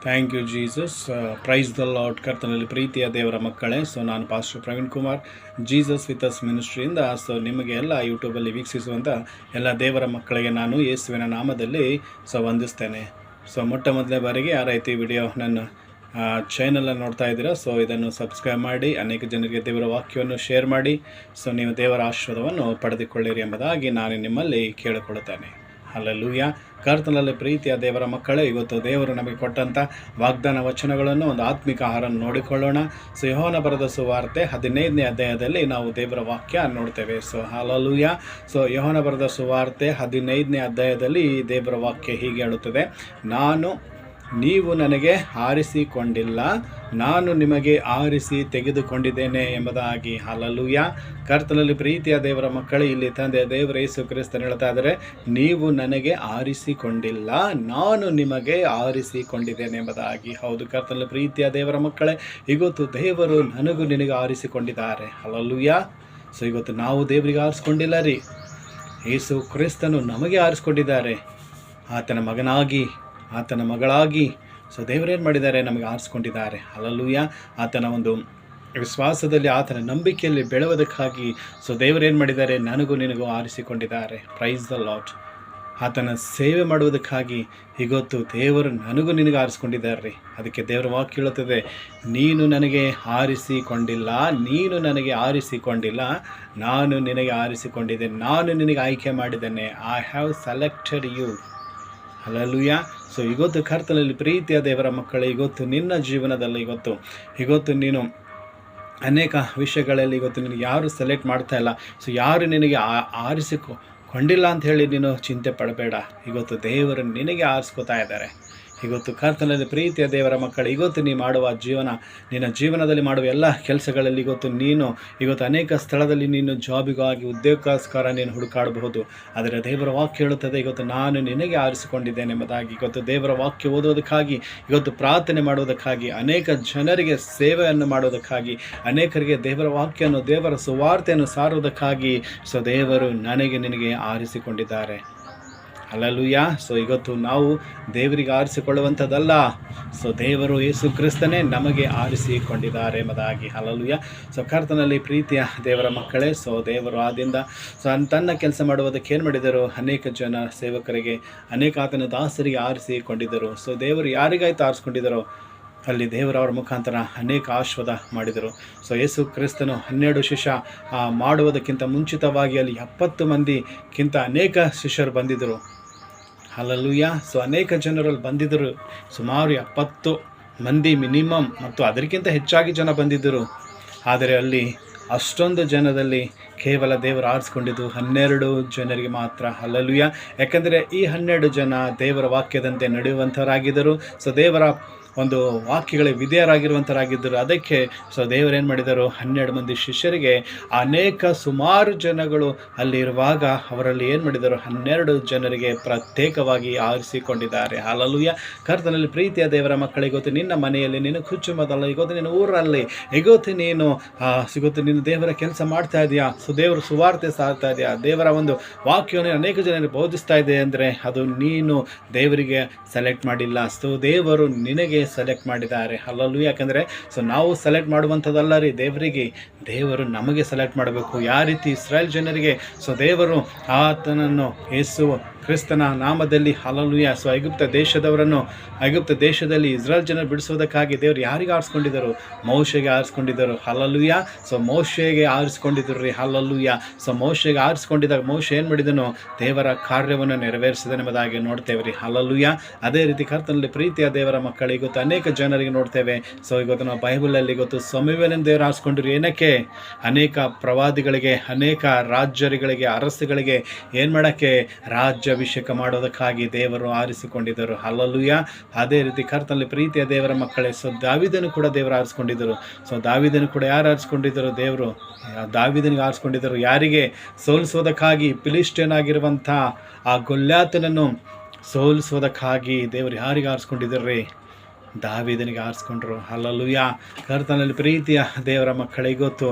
Thank you Jesus. Praise the Lord. ಕರ್ತನಲ್ಲಿ ಪ್ರೀತಿಯ ದೇವರ ಮಕ್ಕಳೇ, ನಾನು pastor Praveen Kumar, Jesus with us ಮಿನಿಸ್ಟ್ರಿಯಿಂದ ನಿಮಗೆ ಎಲ್ಲ ಯೂಟ್ಯೂಬಲ್ಲಿ ವೀಕ್ಷಿಸುವಂಥ ಎಲ್ಲ ದೇವರ ಮಕ್ಕಳಿಗೆ ನಾನು ಯೇಸುವಿನ ನಾಮದಲ್ಲಿ ವಂದಿಸ್ತೇನೆ. ಮೊಟ್ಟ ಮೊದಲನೇ ಬಾರಿಗೆ ಯಾರಾಯ್ತು ಈ ವಿಡಿಯೋ ನನ್ನ ಚಾನಲನ್ನು ನೋಡ್ತಾ ಇದ್ದೀರಾ, ಇದನ್ನು ಸಬ್ಸ್ಕ್ರೈಬ್ ಮಾಡಿ, ಅನೇಕ ಜನರಿಗೆ ದೇವರ ವಾಕ್ಯವನ್ನು ಶೇರ್ ಮಾಡಿ, ನೀವು ದೇವರ ಆಶೀರ್ವಾದವನ್ನು ಪಡೆದುಕೊಳ್ಳಿರಿ ಎಂಬುದಾಗಿ ನಾನು ನಿಮ್ಮಲ್ಲಿ ಕೇಳಿಕೊಳ್ಳುತ್ತೇನೆ. ಹಲ್ಲೆಲೂಯಾ. ಕರ್ತನಲ್ಲಿ ಪ್ರೀತಿಯ ದೇವರ ಮಕ್ಕಳೇ, ಇವತ್ತು ದೇವರು ನಮಗೆ ಕೊಟ್ಟಂಥ ವಾಗ್ದಾನ ವಚನಗಳನ್ನು ಒಂದು ಆತ್ಮಿಕ ಆಹಾರವನ್ನು ನೋಡಿಕೊಳ್ಳೋಣ. ಯೋಹಾನ ಬರೆದ ಸುವಾರ್ತೆ 15ನೇ ಅಧ್ಯಾಯದಲ್ಲಿ ನಾವು ದೇವರ ವಾಕ್ಯ ನೋಡ್ತೇವೆ. ಹಲ್ಲೆಲೂಯಾ. ಯೋಹಾನ ಬರೆದ ಸುವಾರ್ತೆ 15ನೇ ಅಧ್ಯಾಯದಲ್ಲಿ ಈ ದೇವರ ವಾಕ್ಯ ಹೀಗೆ ಹೇಳುತ್ತದೆ: ನೀವು ನನಗೆ ಆರಿಸಿಕೊಂಡಿಲ್ಲ, ನಾನು ನಿಮಗೆ ಆರಿಸಿ ತೆಗೆದುಕೊಂಡಿದ್ದೇನೆ ಎಂಬುದಾಗಿ. ಹಲ್ಲೆಲೂಯಾ. ಕರ್ತನಲ್ಲಿ ಪ್ರೀತಿಯ ದೇವರ ಮಕ್ಕಳೇ, ಇಲ್ಲಿ ತಂದೆ ದೇವರ ಯೇಸು ಕ್ರಿಸ್ತನು ಹೇಳ್ತಾ ಇದ್ದಾರೆ, ನೀವು ನನಗೆ ಆರಿಸಿಕೊಂಡಿಲ್ಲ, ನಾನು ನಿಮಗೆ ಆರಿಸಿಕೊಂಡಿದ್ದೇನೆ ಎಂಬುದಾಗಿ. ಹೌದು, ಕರ್ತನಲ್ಲಿ ಪ್ರೀತಿಯ ದೇವರ ಮಕ್ಕಳೇ, ಇವತ್ತು ದೇವರು ನನಗೂ ನಿನಗೆ ಆರಿಸಿಕೊಂಡಿದ್ದಾರೆ. ಹಲ್ಲೆಲೂಯಾ. ಇವತ್ತು ನಾವು ದೇವರಿಗೆ ಆರಿಸಿಕೊಂಡಿಲ್ಲ ರೀ, ಯೇಸು ಕ್ರಿಸ್ತನು ನಮಗೆ ಆರಿಸಿಕೊಂಡಿದ್ದಾರೆ. ಆತನ ಮಗನಾಗಿ, ಆತನ ಮಗಳಾಗಿ ದೇವರೇನು ಮಾಡಿದ್ದಾರೆ, ನಮಗೆ ಆರಿಸ್ಕೊಂಡಿದ್ದಾರೆ. ಹಲ್ಲೆಲೂಯಾ. ಆತನ ಒಂದು ವಿಶ್ವಾಸದಲ್ಲಿ, ಆತನ ನಂಬಿಕೆಯಲ್ಲಿ ಬೆಳೆಯೋದಕ್ಕಾಗಿ ದೇವರೇನು ಮಾಡಿದ್ದಾರೆ, ನನಗೂ ನಿನಗೂ ಆರಿಸಿಕೊಂಡಿದ್ದಾರೆ. Price the lord. ಆತನ ಸೇವೆ ಮಾಡುವುದಕ್ಕಾಗಿ ಇವತ್ತು ದೇವರು ನನಗೂ ನಿನಗೆ ಆರಿಸ್ಕೊಂಡಿದ್ದಾರೆ ರೀ. ಅದಕ್ಕೆ ದೇವರ ವಾಕ್ಯ ಹೇಳುತ್ತದೆ, ನೀನು ನನಗೆ ಆರಿಸಿಕೊಂಡಿಲ್ಲ, ನೀನು ನನಗೆ ಆರಿಸಿಕೊಂಡಿಲ್ಲ, ನಾನು ನಿನಗೆ ಆರಿಸಿಕೊಂಡಿದ್ದೇನೆ, ನಾನು ನಿನಗೆ ಆಯ್ಕೆ ಮಾಡಿದ್ದೇನೆ. I have selected you. Hallelujah. ಇವತ್ತು ಕರ್ತನಲ್ಲಿ ಪ್ರೀತಿಯ ದೇವರ ಮಕ್ಕಳೇ, ಇವತ್ತು ನಿನ್ನ ಜೀವನದಲ್ಲಿ ಇವತ್ತು ನೀನು ಅನೇಕ ವಿಷಯಗಳಲ್ಲಿ ನಿನಗೆ ಯಾರು ಸೆಲೆಕ್ಟ್ ಮಾಡ್ತಾ ಇಲ್ಲ, ಯಾರು ನಿನಗೆ ಆರಿಸಿಕೊಂಡಿಲ್ಲ ಅಂತ ಹೇಳಿ ನೀನು ಚಿಂತೆ ಪಡಬೇಡ. ಇವತ್ತು ದೇವರು ನಿನಗೆ ಆರಿಸ್ಕೋತಾ ಇದ್ದಾರೆ. ಇವತ್ತು ಕರ್ತನಲ್ಲಿ ಪ್ರೀತಿಯ ದೇವರ ಮಕ್ಕಳು, ನೀ ಮಾಡುವ ನಿನ್ನ ಜೀವನದಲ್ಲಿ ಮಾಡುವ ಎಲ್ಲ ಕೆಲಸಗಳಲ್ಲಿ ನೀನು ಅನೇಕ ಸ್ಥಳದಲ್ಲಿ ನೀನು ಜಾಬಿಗಾಗಿ, ಉದ್ಯೋಗಕ್ಕೋಸ್ಕರ ನೀನು ಹುಡುಕಾಡಬಹುದು. ಆದರೆ ದೇವರ ವಾಕ್ಯ ಹೇಳುತ್ತದೆ, ನಾನು ನಿನಗೆ ಆರಿಸಿಕೊಂಡಿದ್ದೇನೆ ಎಂಬುದಾಗಿ. ದೇವರ ವಾಕ್ಯ ಓದೋದಕ್ಕಾಗಿ, ಪ್ರಾರ್ಥನೆ ಮಾಡುವುದಕ್ಕಾಗಿ, ಅನೇಕ ಜನರಿಗೆ ಸೇವೆಯನ್ನು ಮಾಡೋದಕ್ಕಾಗಿ, ಅನೇಕರಿಗೆ ದೇವರ ವಾಕ್ಯವನ್ನು, ದೇವರ ಸುವಾರ್ತೆಯನ್ನು ಸಾರುವುದಕ್ಕಾಗಿ ದೇವರು ನನಗೆ ನಿನಗೆ ಆರಿಸಿಕೊಂಡಿದ್ದಾರೆ. ಹಲ್ಲೆಲೂಯಾ. ಇವತ್ತು ನಾವು ದೇವರಿಗೆ ಆರಿಸಿಕೊಳ್ಳುವಂಥದ್ದಲ್ಲ, ದೇವರು ಯೇಸು ಕ್ರಿಸ್ತನೇ ನಮಗೆ ಆರಿಸಿಕೊಂಡಿದ್ದಾರೆ ಎಂಬುದಾಗಿ. ಹಲ್ಲೆಲೂಯಾ. ಕರ್ತನಲ್ಲಿ ಪ್ರೀತಿಯ ದೇವರ ಮಕ್ಕಳೇ, ದೇವರು ಆದಿಂದ ತನ್ನ ಕೆಲಸ ಮಾಡುವುದಕ್ಕೆ ಏನು ಮಾಡಿದರು, ಅನೇಕ ಜನ ಸೇವಕರಿಗೆ, ಅನೇಕ ಆತನ ದಾಸರಿಗೆ ಆರಿಸಿಕೊಂಡಿದ್ದರು. ದೇವರು ಯಾರಿಗಾಯ್ತು ಆರಿಸ್ಕೊಂಡಿದ್ದರೋ ಅಲ್ಲಿ ದೇವರವರ ಮುಖಾಂತರ ಅನೇಕ ಆಶೀರ್ವಾದ ಮಾಡಿದರು. ಯೇಸು ಕ್ರಿಸ್ತನು 12 ಶಿಷ್ಯ ಮಾಡುವುದಕ್ಕಿಂತ ಮುಂಚಿತವಾಗಿ ಅಲ್ಲಿ 70 ಮಂದಿಗಿಂತ ಅನೇಕ ಶಿಷ್ಯರು ಬಂದಿದ್ದರು. ಹಲ್ಲೆಲೂಯಾ. ಅನೇಕ ಜನರಲ್ಲಿ ಬಂದಿದ್ದರು, ಸುಮಾರು 70 ಮಂದಿ ಮಿನಿಮಮ್, ಮತ್ತು ಅದಕ್ಕಿಂತ ಹೆಚ್ಚಾಗಿ ಜನ ಬಂದಿದ್ದರು. ಆದರೆ ಅಲ್ಲಿ ಅಷ್ಟೊಂದು ಜನದಲ್ಲಿ ಕೇವಲ ದೇವರು ಆರಿಸ್ಕೊಂಡಿದ್ದು 12 ಜನರಿಗೆ ಮಾತ್ರ. ಹಲ್ಲೆಲೂಯಾ. ಯಾಕಂದರೆ ಈ 12 ಜನ ದೇವರ ವಾಕ್ಯದಂತೆ ನಡೆಯುವಂಥವರಾಗಿದ್ದರು. ದೇವರ ಒಂದು ವಾಕ್ಯಗಳಿಗೆ ವಿಧೇಯರಾಗಿರುವಂಥರಾಗಿದ್ದರು. ಅದಕ್ಕೆ ದೇವರೇನು ಮಾಡಿದರು, 12 ಮಂದಿ ಶಿಷ್ಯರಿಗೆ ಸುಮಾರು ಜನಗಳು ಅಲ್ಲಿರುವಾಗ ಅವರಲ್ಲಿ ಏನು ಮಾಡಿದರು, 12 ಜನರಿಗೆ ಪ್ರತ್ಯೇಕವಾಗಿ ಆರಿಸಿಕೊಂಡಿದ್ದಾರೆ. ಹಲ್ಲೆಲೂಯಾ. ಕರ್ತನಲ್ಲಿ ಪ್ರೀತಿಯ ದೇವರ ಮಕ್ಕಳಿಗೆ, ನಿನ್ನ ಮನೆಯಲ್ಲಿ, ನಿನ್ನ ಕುಟುಂಬದಲ್ಲಿ, ನಿನ್ನ ಊರಲ್ಲಿ ನೀನು ನೀನು ದೇವರ ಕೆಲಸ ಮಾಡ್ತಾ ಇದೆಯಾ, ದೇವರ ಸುವಾರ್ತೆ ಸಾರ್ತಾ ಇದೆಯಾ, ದೇವರ ಒಂದು ವಾಕ್ಯವನ್ನು ಅನೇಕ ಜನರಿಗೆ ಬೋಧಿಸ್ತಾ ಇದೆ ಅಂದರೆ ಅದು ನೀನು ದೇವರಿಗೆ ಸೆಲೆಕ್ಟ್ ಮಾಡಿಲ್ಲ, ದೇವರು ನಿನಗೆ ಸೆಲೆಕ್ಟ್ ಮಾಡಿದ್ದಾರೆ. ಹಲ್ಲೆಲೂಯಾ. ಯಾಕಂದರೆ ನಾವು ಸೆಲೆಕ್ಟ್ ಮಾಡುವಂಥದ್ದಲ್ಲ ರೀ, ದೇವರು ನಮಗೆ ಸೆಲೆಕ್ಟ್ ಮಾಡಬೇಕು. ಯಾವ ರೀತಿ ಇಸ್ರಾಯೇಲ್ ಜನರಿಗೆ ದೇವರು ಆತನನ್ನು ಯೇಸು ಕ್ರಿಸ್ತನ ನಾಮದಲ್ಲಿ, ಹಲ್ಲೆಲೂಯಾ, ಐಗುಪ್ತ ದೇಶದಲ್ಲಿ ಇಸ್ರಾಯೇಲ್ ಜನರು ಬಿಡಿಸೋದಕ್ಕಾಗಿ ದೇವರು ಯಾರಿಗೆ ಆರಿಸ್ಕೊಂಡಿದ್ದರು, ಮೋಶೆಗೆ ಆರಿಸ್ಕೊಂಡಿದ್ದರು. ಹಲ್ಲೆಲೂಯಾ. ಮೋಶೆಗೆ ಆರಿಸ್ಕೊಂಡಿದ್ದರು ರೀ. ಹಲ್ಲೆಲೂಯಾ. ಮೋಶೆಗೆ ಆರಿಸ್ಕೊಂಡಿದ್ದಾಗ ಮೋಶೆ ಏನು ಮಾಡಿದನು, ದೇವರ ಕಾರ್ಯವನ್ನು ನೆರವೇರಿಸಿದನೆಂಬುದಾಗಿ ನೋಡ್ತೇವೆ ರೀ. ಹಲ್ಲೆಲೂಯಾ. ಅದೇ ರೀತಿ ಕರ್ತನಲ್ಲಿ ಪ್ರೀತಿಯ ದೇವರ ಮಕ್ಕಳು, ಅನೇಕ ಜನರಿಗೆ ನೋಡ್ತೇವೆ. ನಾವು ಬೈಬಲಲ್ಲಿ ಸಮುವೇಲನ ದೇವರು ಆರಿಸ್ಕೊಂಡ್ರು. ಏನಕ್ಕೆ? ಅನೇಕ ಪ್ರವಾದಿಗಳಿಗೆ, ಅನೇಕ ರಾಜ್ಯಗಳಿಗೆ, ಅರಸುಗಳಿಗೆ ಏನು ಮಾಡೋಕ್ಕೆ, ಅಭಿಷೇಕ ಮಾಡೋದಕ್ಕಾಗಿ ದೇವರು ಆರಿಸಿಕೊಂಡಿದ್ದರು. ಹಲ್ಲೆಲೂಯಾ. ಅದೇ ರೀತಿ ಕರ್ತನಲ್ಲಿ ಪ್ರೀತಿಯ ದೇವರ ಮಕ್ಕಳೇ, ದಾವೀದನು ಕೂಡ ದೇವರು ಆರಿಸ್ಕೊಂಡಿದ್ದರು. ದಾವೀದನು ಕೂಡ ಯಾರು ಆರಿಸ್ಕೊಂಡಿದ್ದರು, ದೇವರು ದಾವೀದನಿಗೆ ಆರಿಸ್ಕೊಂಡಿದ್ದರು. ಯಾರಿಗೆ? ಸೋಲಿಸೋದಕ್ಕಾಗಿ, ಫಿಲಿಸ್ಟಿಯನ್ ಆಗಿರುವಂಥ ಆ ಗೊಲ್ಯಾತನನ್ನು ಸೋಲಿಸೋದಕ್ಕಾಗಿ ದೇವರು ಯಾರಿಗೆ ಆರಿಸ್ಕೊಂಡಿದ್ದರು ರೀ, ದಾವೀದನಿಗೆ ಆರಿಸ್ಕೊಂಡ್ರು. ಹಲ್ಲೆಲೂಯಾ. ಕರ್ತನಲ್ಲಿ ಪ್ರೀತಿಯ ದೇವರ ಮಕ್ಕಳೇ,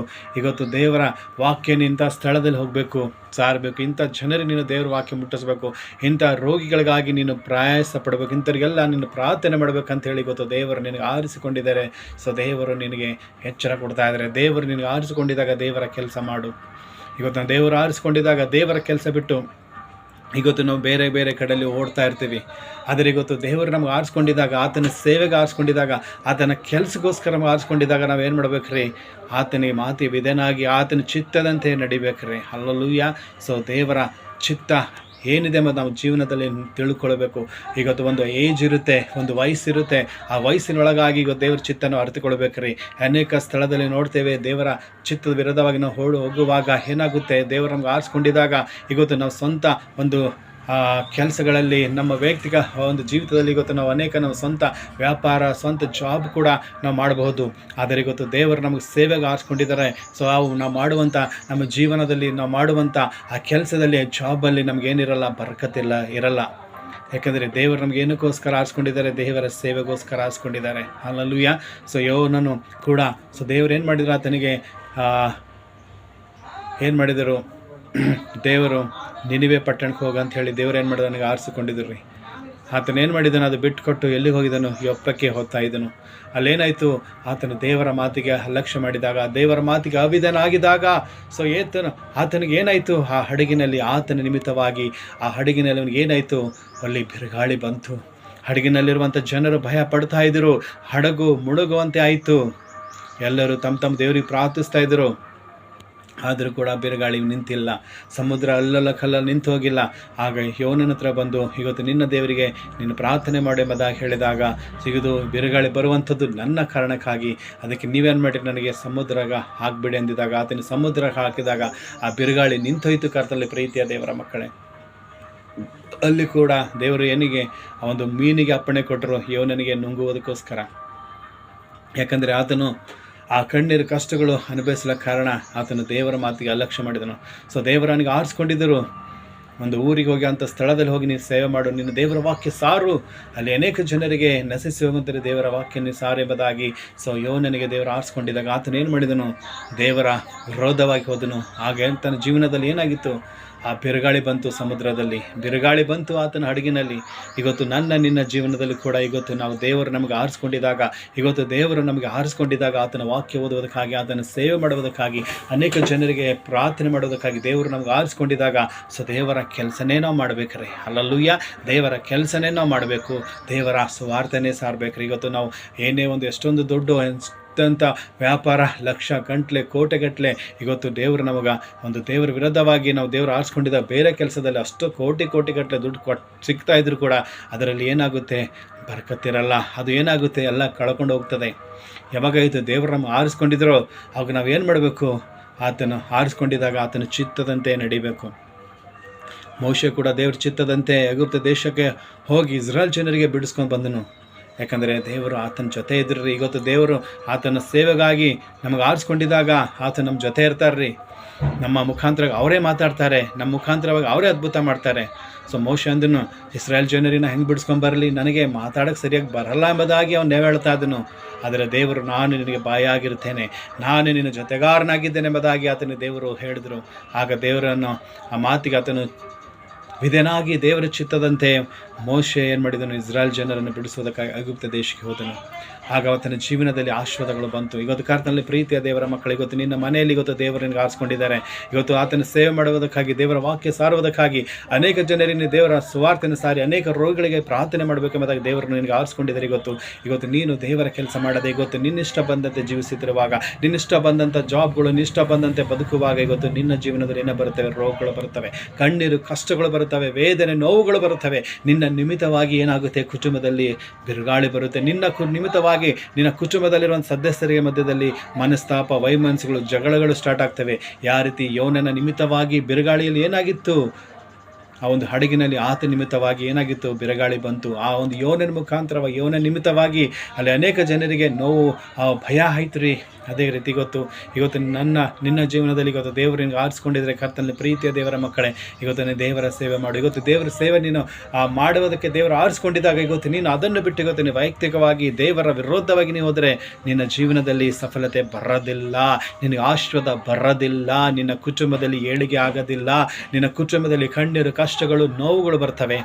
ಇವತ್ತು ದೇವರ ವಾಕ್ಯ ಇಂಥ ಸ್ಥಳದಲ್ಲಿ ಹೋಗಬೇಕು, ಸಾರಬೇಕು. ಇಂಥ ಜನರಿಗೆ ನೀನು ದೇವರ ವಾಕ್ಯ ಮುಟ್ಟಿಸ್ಬೇಕು. ಇಂಥ ರೋಗಿಗಳಿಗಾಗಿ ನೀನು ಪ್ರಯಾಸ ಪಡಬೇಕು. ಇಂಥವ್ರಿಗೆಲ್ಲ ನೀನು ಪ್ರಾರ್ಥನೆ ಮಾಡಬೇಕಂತ ಹೇಳಿ ಇವತ್ತು ದೇವರು ನಿನಗೆ ಆರಿಸಿಕೊಂಡಿದ್ದಾರೆ. ಸೊ ದೇವರು ನಿನಗೆ ಎಚ್ಚರ ಕೊಡ್ತಾ ಇದ್ದಾರೆ. ದೇವರು ನಿನಗೆ ಆರಿಸಿಕೊಂಡಿದ್ದಾಗ ದೇವರ ಕೆಲಸ ಮಾಡು. ಇವತ್ತು ನಾವು ದೇವರು ಆರಿಸ್ಕೊಂಡಿದ್ದಾಗ ದೇವರ ಕೆಲಸ ಬಿಟ್ಟು ನಾವು ಬೇರೆ ಬೇರೆ ಕಡೆಯಲ್ಲಿ ಓಡ್ತಾ ಇರ್ತೀವಿ. ಆದರೆ ದೇವರು ನಮ್ಗೆ ಆರಿಸ್ಕೊಂಡಿದ್ದಾಗ, ಆತನ ಸೇವೆಗೆ ಆರಿಸ್ಕೊಂಡಿದ್ದಾಗ, ಆತನ ಕೆಲಸಕ್ಕೋಸ್ಕರ ನಮ್ಗೆ ಆರಿಸ್ಕೊಂಡಿದ್ದಾಗ ನಾವೇನು ಮಾಡ್ಬೇಕ್ರಿ? ಆತನಿಗೆ ಮಾತಿ ವಿಧೇಯನಾಗಿ ಆತನ ಚಿತ್ತದಂತೆ ನಡಿಬೇಕ್ರಿ. ಹಲ್ಲೆಲೂಯಾ. ಸೊ ದೇವರ ಚಿತ್ತ ಏನಿದೆ ಮತ್ತು ನಾವು ಜೀವನದಲ್ಲಿ ತಿಳ್ಕೊಳ್ಬೇಕು. ಒಂದು ಏಜ್ ಇರುತ್ತೆ, ಒಂದು ವಯಸ್ಸಿರುತ್ತೆ. ಆ ವಯಸ್ಸಿನೊಳಗಾಗಿ ದೇವರ ಚಿತ್ತನ ಅರಿತುಕೊಳ್ಬೇಕ್ರಿ. ಅನೇಕ ಸ್ಥಳದಲ್ಲಿ ನೋಡ್ತೇವೆ, ದೇವರ ಚಿತ್ತದ ವಿರೋಧವಾಗಿ ನಾವು ಹೋಗುವಾಗ ಏನಾಗುತ್ತೆ? ದೇವರು ನಮ್ಗೆ ಆರಿಸ್ಕೊಂಡಿದ್ದಾಗ ನಾವು ಸ್ವಂತ ಒಂದು ಕೆಲಸಗಳಲ್ಲಿ, ನಮ್ಮ ವೈಯಕ್ತಿಕ ಒಂದು ಜೀವಿತದಲ್ಲಿ ನಾವು ನಮ್ಮ ಸ್ವಂತ ವ್ಯಾಪಾರ, ಸ್ವಂತ ಜಾಬ್ ಕೂಡ ನಾವು ಮಾಡಬಹುದು. ಆದರೆ ದೇವರು ನಮಗೆ ಸೇವೆಗೆ ಆರಿಸ್ಕೊಂಡಿದ್ದಾರೆ. ಸೊ ನಾವು ಮಾಡುವಂಥ ನಮ್ಮ ಜೀವನದಲ್ಲಿ ನಾವು ಮಾಡುವಂಥ ಆ ಕೆಲಸದಲ್ಲಿ, ಜಾಬಲ್ಲಿ ನಮಗೇನಿರಲ್ಲ, ಇರಲ್ಲ. ಯಾಕೆಂದರೆ ದೇವರು ನಮ್ಗೆ ಏನಕ್ಕೋಸ್ಕರ ಆರಿಸ್ಕೊಂಡಿದ್ದಾರೆ? ದೇವರ ಸೇವೆಗೋಸ್ಕರ ಆರಿಸ್ಕೊಂಡಿದ್ದಾರೆ. ಹಲ್ಲೆಲೂಯಾ. ಸೊ ಯೋನನು ಕೂಡ ದೇವರು ಏನು ಮಾಡಿದ್ರು? ಆತನಿಗೆ ಏನು ಮಾಡಿದರು? ದೇವರು ನಿನಿವೆ ಪಟ್ಟಣಕ್ಕೆ ಹೋಗಂತ ಹೇಳಿ ದೇವರು ಏನು ಮಾಡಿದ? ನನಗೆ ಆರಿಸಿಕೊಂಡಿದ್ರು ರೀ. ಆತನ ಏನು ಮಾಡಿದನು? ಅದು ಬಿಟ್ಟುಕೊಟ್ಟು ಎಲ್ಲಿಗೆ ಹೋಗಿದ್ದನು? ಯೊಪ್ಪಕ್ಕೆ ಹೋಗ್ತಾ ಇದ್ದನು. ಅಲ್ಲೇನಾಯಿತು? ಆತನು ದೇವರ ಮಾತಿಗೆ ಅಲಕ್ಷ್ಯ ಮಾಡಿದಾಗ, ದೇವರ ಮಾತಿಗೆ ಅವಿಧನಾಗಿದ್ದಾಗ, ಸೊ ಆತನಿಗೆ ಏನಾಯಿತು? ಆ ಹಡಗಿನಲ್ಲಿ ಆತನ ನಿಮಿತ್ತವಾಗಿ ಆ ಹಡಗಿನಲ್ಲಿ ಅವನಿಗೆ ಏನಾಯಿತು? ಅಲ್ಲಿ ಬಿರುಗಾಳಿ ಬಂತು. ಹಡಗಿನಲ್ಲಿರುವಂಥ ಜನರು ಭಯ ಪಡ್ತಾ ಇದ್ದರು. ಹಡಗು ಮುಳುಗುವಂತೆ ಆಯಿತು. ಎಲ್ಲರೂ ತಮ್ಮ ದೇವರಿಗೆ ಪ್ರಾರ್ಥಿಸ್ತಾ ಇದ್ದರು. ಆದರೂ ಕೂಡ ಬಿರುಗಾಳಿ ನಿಂತಿಲ್ಲ. ಸಮುದ್ರ ಅಲ್ಲಲ್ಲ ಕಲ್ಲಲ್ಲಿ ನಿಂತು ಹೋಗಿಲ್ಲ. ಆಗ ಯೋನನ ಹತ್ರ ಬಂದು ನಿನ್ನ ದೇವರಿಗೆ ನೀನು ಪ್ರಾರ್ಥನೆ ಮಾಡಿ ಎಂಬುದಾಗಿ ಹೇಳಿದಾಗ, ಬಿರುಗಾಳಿ ಬರುವಂಥದ್ದು ನನ್ನ ಕಾರಣಕ್ಕಾಗಿ, ಅದಕ್ಕೆ ನೀವೇನು ಮಾಡಿ ನನಗೆ ಸಮುದ್ರಗ ಹಾಕಿಬಿಡಿ ಅಂದಿದಾಗ, ಆತನ ಸಮುದ್ರಕ್ಕೆ ಹಾಕಿದಾಗ ಆ ಬಿರುಗಾಳಿ ನಿಂತೋಯ್ತು. ಕರ್ತನಲ್ಲಿ ಪ್ರೀತಿಯ ದೇವರ ಮಕ್ಕಳೇ, ಅಲ್ಲಿ ಕೂಡ ದೇವರು ಏನಿಗೆ ಆ ಒಂದು ಮೀನಿಗೆ ಅಪ್ಪಣೆ ಕೊಟ್ಟರು, ಯೋನನಿಗೆ ನುಂಗುವುದಕ್ಕೋಸ್ಕರ. ಯಾಕಂದರೆ ಆತನು ಆ ಕಣ್ಣೀರು ಕಷ್ಟಗಳು ಅನುಭವಿಸಲ ಕಾರಣ ಆತನು ದೇವರ ಮಾತಿಗೆ ಅಲಕ್ಷ್ಯ ಮಾಡಿದನು. ಸೊ ದೇವರನಿಗೆ ಆರಿಸ್ಕೊಂಡಿದ್ದರು. ಒಂದು ಊರಿಗೆ ಹೋಗಿ ಅಂಥ ಸ್ಥಳದಲ್ಲಿ ಹೋಗಿ ನೀನು ಸೇವೆ ಮಾಡು, ನಿನ್ನ ದೇವರ ವಾಕ್ಯ ಸಾರು, ಅಲ್ಲಿ ಅನೇಕ ಜನರಿಗೆ ನಶಿಸಿ ಹೋಗುವಂಥ ದೇವರ ವಾಕ್ಯ ನೀನು ಸಾರು ಎಂಬುದಾಗಿ. ಸೊ ಯೋನನಿಗೆ ದೇವರು ಆರಿಸ್ಕೊಂಡಿದ್ದಾಗ ಆತನು ಏನು ಮಾಡಿದನು? ದೇವರ ವಿರೋಧವಾಗಿ ಹೋದನು. ಹಾಗೆ ತನ್ನ ಜೀವನದಲ್ಲಿ ಏನಾಗಿತ್ತು? ಆ ಬಿರುಗಾಳಿ ಬಂತು, ಸಮುದ್ರದಲ್ಲಿ ಬಿರುಗಾಳಿ ಬಂತು ಆತನ ಹಡಗಿನಲ್ಲಿ. ನಿನ್ನ ಜೀವನದಲ್ಲಿ ಕೂಡ ನಾವು ದೇವರು ನಮಗೆ ಆರಿಸ್ಕೊಂಡಿದ್ದಾಗ, ದೇವರು ನಮಗೆ ಆರಿಸ್ಕೊಂಡಿದ್ದಾಗ ಆತನ ವಾಕ್ಯ ಓದುವುದಕ್ಕಾಗಿ, ಆತನ ಸೇವೆ ಮಾಡುವುದಕ್ಕಾಗಿ, ಅನೇಕ ಜನರಿಗೆ ಪ್ರಾರ್ಥನೆ ಮಾಡೋದಕ್ಕಾಗಿ ದೇವರು ನಮಗೆ ಆರಿಸ್ಕೊಂಡಿದ್ದಾಗ, ಸೊ ದೇವರ ಕೆಲಸನೇ ನಾವು ಮಾಡಬೇಕ್ರಿ. ಹಲ್ಲೆಲೂಯಾ. ದೇವರ ಕೆಲಸನೇ ನಾವು ಮಾಡಬೇಕು. ದೇವರ ಸುವಾರ್ತೆನೇ ಸಾರಬೇಕ್ರಿ. ನಾವು ಏನೇ ಎಷ್ಟೊಂದು ದೊಡ್ಡ ವ್ಯಾಪಾರ, ಲಕ್ಷ ಗಂಟ್ಲೆ, ಕೋಟೆಗಟ್ಟಲೆ ದೇವರು ನಮಗೆ ಒಂದು ದೇವರ ವಿರುದ್ಧವಾಗಿ ನಾವು ದೇವರು ಆರಿಸ್ಕೊಂಡಿದ್ದ ಬೇರೆ ಕೆಲಸದಲ್ಲಿ ಅಷ್ಟು ಕೋಟಿ ಗಟ್ಟಲೆ ದುಡ್ಡು ಸಿಗ್ತಾ ಇದ್ರು ಕೂಡ ಅದರಲ್ಲಿ ಏನಾಗುತ್ತೆ? ಬರ್ಕತ್ತಿರಲ್ಲ. ಅದು ಏನಾಗುತ್ತೆ? ಎಲ್ಲ ಕಳ್ಕೊಂಡು ಹೋಗ್ತದೆ. ಯಾವಾಗ ದೇವರು ನಮಗೆ ಆರಿಸ್ಕೊಂಡಿದ್ರೋ ಆಗ ನಾವು ಏನು ಮಾಡಬೇಕು? ಆತನು ಆರಿಸ್ಕೊಂಡಿದ್ದಾಗ ಆತನ ಚಿತ್ತದಂತೆ ನಡಿಬೇಕು. ಮೋಶೆ ಕೂಡ ದೇವ್ರ ಚಿತ್ತದಂತೆ ಐಗುಪ್ತ ದೇಶಕ್ಕೆ ಹೋಗಿ ಇಸ್ರಾಯೇಲ್ ಜನರಿಗೆ ಬಿಡಿಸ್ಕೊಂಡು ಬಂದನು. ಯಾಕಂದರೆ ದೇವರು ಆತನ ಜೊತೆ ಇದ್ರಿ. ದೇವರು ಆತನ ಸೇವೆಗಾಗಿ ನಮಗೆ ಆರಿಸ್ಕೊಂಡಿದ್ದಾಗ ಆತ ನಮ್ಮ ಜೊತೆ ಇರ್ತಾರೆ ರೀ. ನಮ್ಮ ಮುಖಾಂತರ ಅವರೇ ಮಾತಾಡ್ತಾರೆ, ನಮ್ಮ ಮುಖಾಂತರವಾಗಿ ಅವರೇ ಅದ್ಭುತ ಮಾಡ್ತಾರೆ. ಸೊ ಮೋಶೆ ಅಂದನು, ಇಸ್ರಾಯೇಲ್ ಜನರನ್ನ ಹೆಂಗೆ ಬಿಡಿಸ್ಕೊಂಬರಲಿ, ನನಗೆ ಮಾತಾಡೋಕ್ಕೆ ಸರಿಯಾಗಿ ಬರಲ್ಲ ಎಂಬುದಾಗಿ ಅವನು ಹೇಳ್ತಾ ಇದ್ದನು. ಆದರೆ ದೇವರು, ನಾನು ನಿನಗೆ ಬಾಯಾಗಿರ್ತೇನೆ, ನಾನು ನಿನ್ನ ಜೊತೆಗಾರನಾಗಿದ್ದೇನೆ ಎಂಬುದಾಗಿ ಆತನ ದೇವರು ಹೇಳಿದರು. ಆಗ ದೇವರನ್ನು ಆ ಮಾತಿಗೆ ಆತನು ವಿಧೇಯನಾಗಿ ದೇವರ ಚಿತ್ತದಂತೆ ಮೋಶೆ ಏನು ಮಾಡಿದನು? ಇಸ್ರಾಯೇಲ್ ಜನರನ್ನು ಬಿಡಿಸುವುದಕ್ಕಾಗಿ ಐಗುಪ್ತ ದೇಶಕ್ಕೆ ಹೋದನು. ಆಗ ಆತನ ಜೀವನದಲ್ಲಿ ಆಶೀರ್ವಾದಗಳು ಬಂತು. ಕರ್ತನಲ್ಲಿ ಪ್ರೀತಿಯ ದೇವರ ಮಕ್ಕಳು, ನಿನ್ನ ಮನೆಯಲ್ಲಿ ದೇವರನ್ನು ಆರಿಸ್ಕೊಂಡಿದ್ದಾರೆ. ಆತನ ಸೇವೆ ಮಾಡುವುದಕ್ಕಾಗಿ, ದೇವರ ವಾಕ್ಯ ಸಾರುವುದಕ್ಕಾಗಿ, ಅನೇಕ ಜನರಿಗೆ ದೇವರ ಸುವಾರ್ತೆಯನ್ನು ಸಾರಿ ಅನೇಕ ರೋಗಿಗಳಿಗೆ ಪ್ರಾರ್ಥನೆ ಮಾಡಬೇಕೆಂಬುದಾಗಿ ದೇವರನ್ನು ನಿನಗೆ ಆರಿಸ್ಕೊಂಡಿದ್ದಾರೆ. ನೀನು ದೇವರ ಕೆಲಸ ಮಾಡದೆ ನಿನ್ನಿಷ್ಟ ಬಂದಂತೆ ಜೀವಿಸುತ್ತಿರುವಾಗ, ನಿನ್ನಿಷ್ಟ ಬಂದಂಥ ಜಾಬ್ಗಳು, ನಿನ್ನಿಷ್ಟ ಬಂದಂತೆ ಬದುಕುವಾಗ ನಿನ್ನ ಜೀವನದಲ್ಲಿ ಏನೋ ಬರುತ್ತವೆ? ರೋಗಗಳು ಬರುತ್ತವೆ, ಕಣ್ಣೀರು ಕಷ್ಟಗಳು ಬರುತ್ತವೆ, ವೇದನೆ ನೋವುಗಳು ಬರುತ್ತವೆ. ನಿನ್ನ ನಿಮಿತ್ತವಾಗಿ ಏನಾಗುತ್ತೆ? ಕುಟುಂಬದಲ್ಲಿ ಬಿರುಗಾಳಿ ಬರುತ್ತೆ. ನಿನ್ನ ನಿಮಿತ್ತವಾಗಿ ನಿನ್ನ ಕುಟುಂಬದಲ್ಲಿರುವಂಥ ಸದಸ್ಯರಿಗೆ ಮಧ್ಯದಲ್ಲಿ ಮನಸ್ತಾಪ, ವೈಮನಸ್ಸುಗಳು, ಜಗಳಗಳು ಸ್ಟಾರ್ಟ್ ಆಗ್ತವೆ. ಯಾವ ರೀತಿ ಯೋನನ ನಿಮಿತ್ತವಾಗಿ ಬಿರುಗಾಳಿಯಲ್ಲಿ ಏನಾಗಿತ್ತು? ಆ ಒಂದು ಹಡಗಿನಲ್ಲಿ ಆತ ನಿಮಿತ್ತವಾಗಿ ಏನಾಗಿತ್ತು? ಬಿರುಗಾಳಿ ಬಂತು. ಆ ಒಂದು ಯೋನನ ಮುಖಾಂತರವಾಗಿ, ಯೋನ ನಿಮಿತ್ತವಾಗಿ ಅಲ್ಲಿ ಅನೇಕ ಜನರಿಗೆ ನೋವು, ಭಯ ಆಯ್ತು ರೀ. ಅದೇ ರೀತಿ ಇವತ್ತು ನಿನ್ನ ಜೀವನದಲ್ಲಿ ಇವತ್ತು ದೇವರು ನಿನಗೆ ಆರಿಸ್ಕೊಂಡಿದ್ರೆ ಕರ್ತನಲ್ಲಿ ಪ್ರೀತಿಯ ದೇವರ ಮಕ್ಕಳೇ, ಇವತ್ತು ದೇವರ ಸೇವೆ ಮಾಡು. ಇವತ್ತು ದೇವರ ಸೇವೆ ನೀನು ಮಾಡುವುದಕ್ಕೆ ದೇವರು ಆರಿಸ್ಕೊಂಡಿದ್ದಾಗ ಇವತ್ತು ನೀನು ಅದನ್ನು ಬಿಟ್ಟು ಇವತ್ತು ನೀನು ವೈಯಕ್ತಿಕವಾಗಿ ದೇವರ ವಿರೋಧವಾಗಿ ನೀವು ಹೋದರೆ ನಿನ್ನ ಜೀವನದಲ್ಲಿ ಸಫಲತೆ ಬರೋದಿಲ್ಲ, ನಿನಗೆ ಆಶೀರ್ವಾದ ಬರೋದಿಲ್ಲ, ನಿನ್ನ ಕುಟುಂಬದಲ್ಲಿ ಏಳಿಗೆ ಆಗೋದಿಲ್ಲ, ನಿನ್ನ ಕುಟುಂಬದಲ್ಲಿ ಕಣ್ಣೀರು, ಕಷ್ಟಗಳು, ನೋವುಗಳು ಬರ್ತವೆ.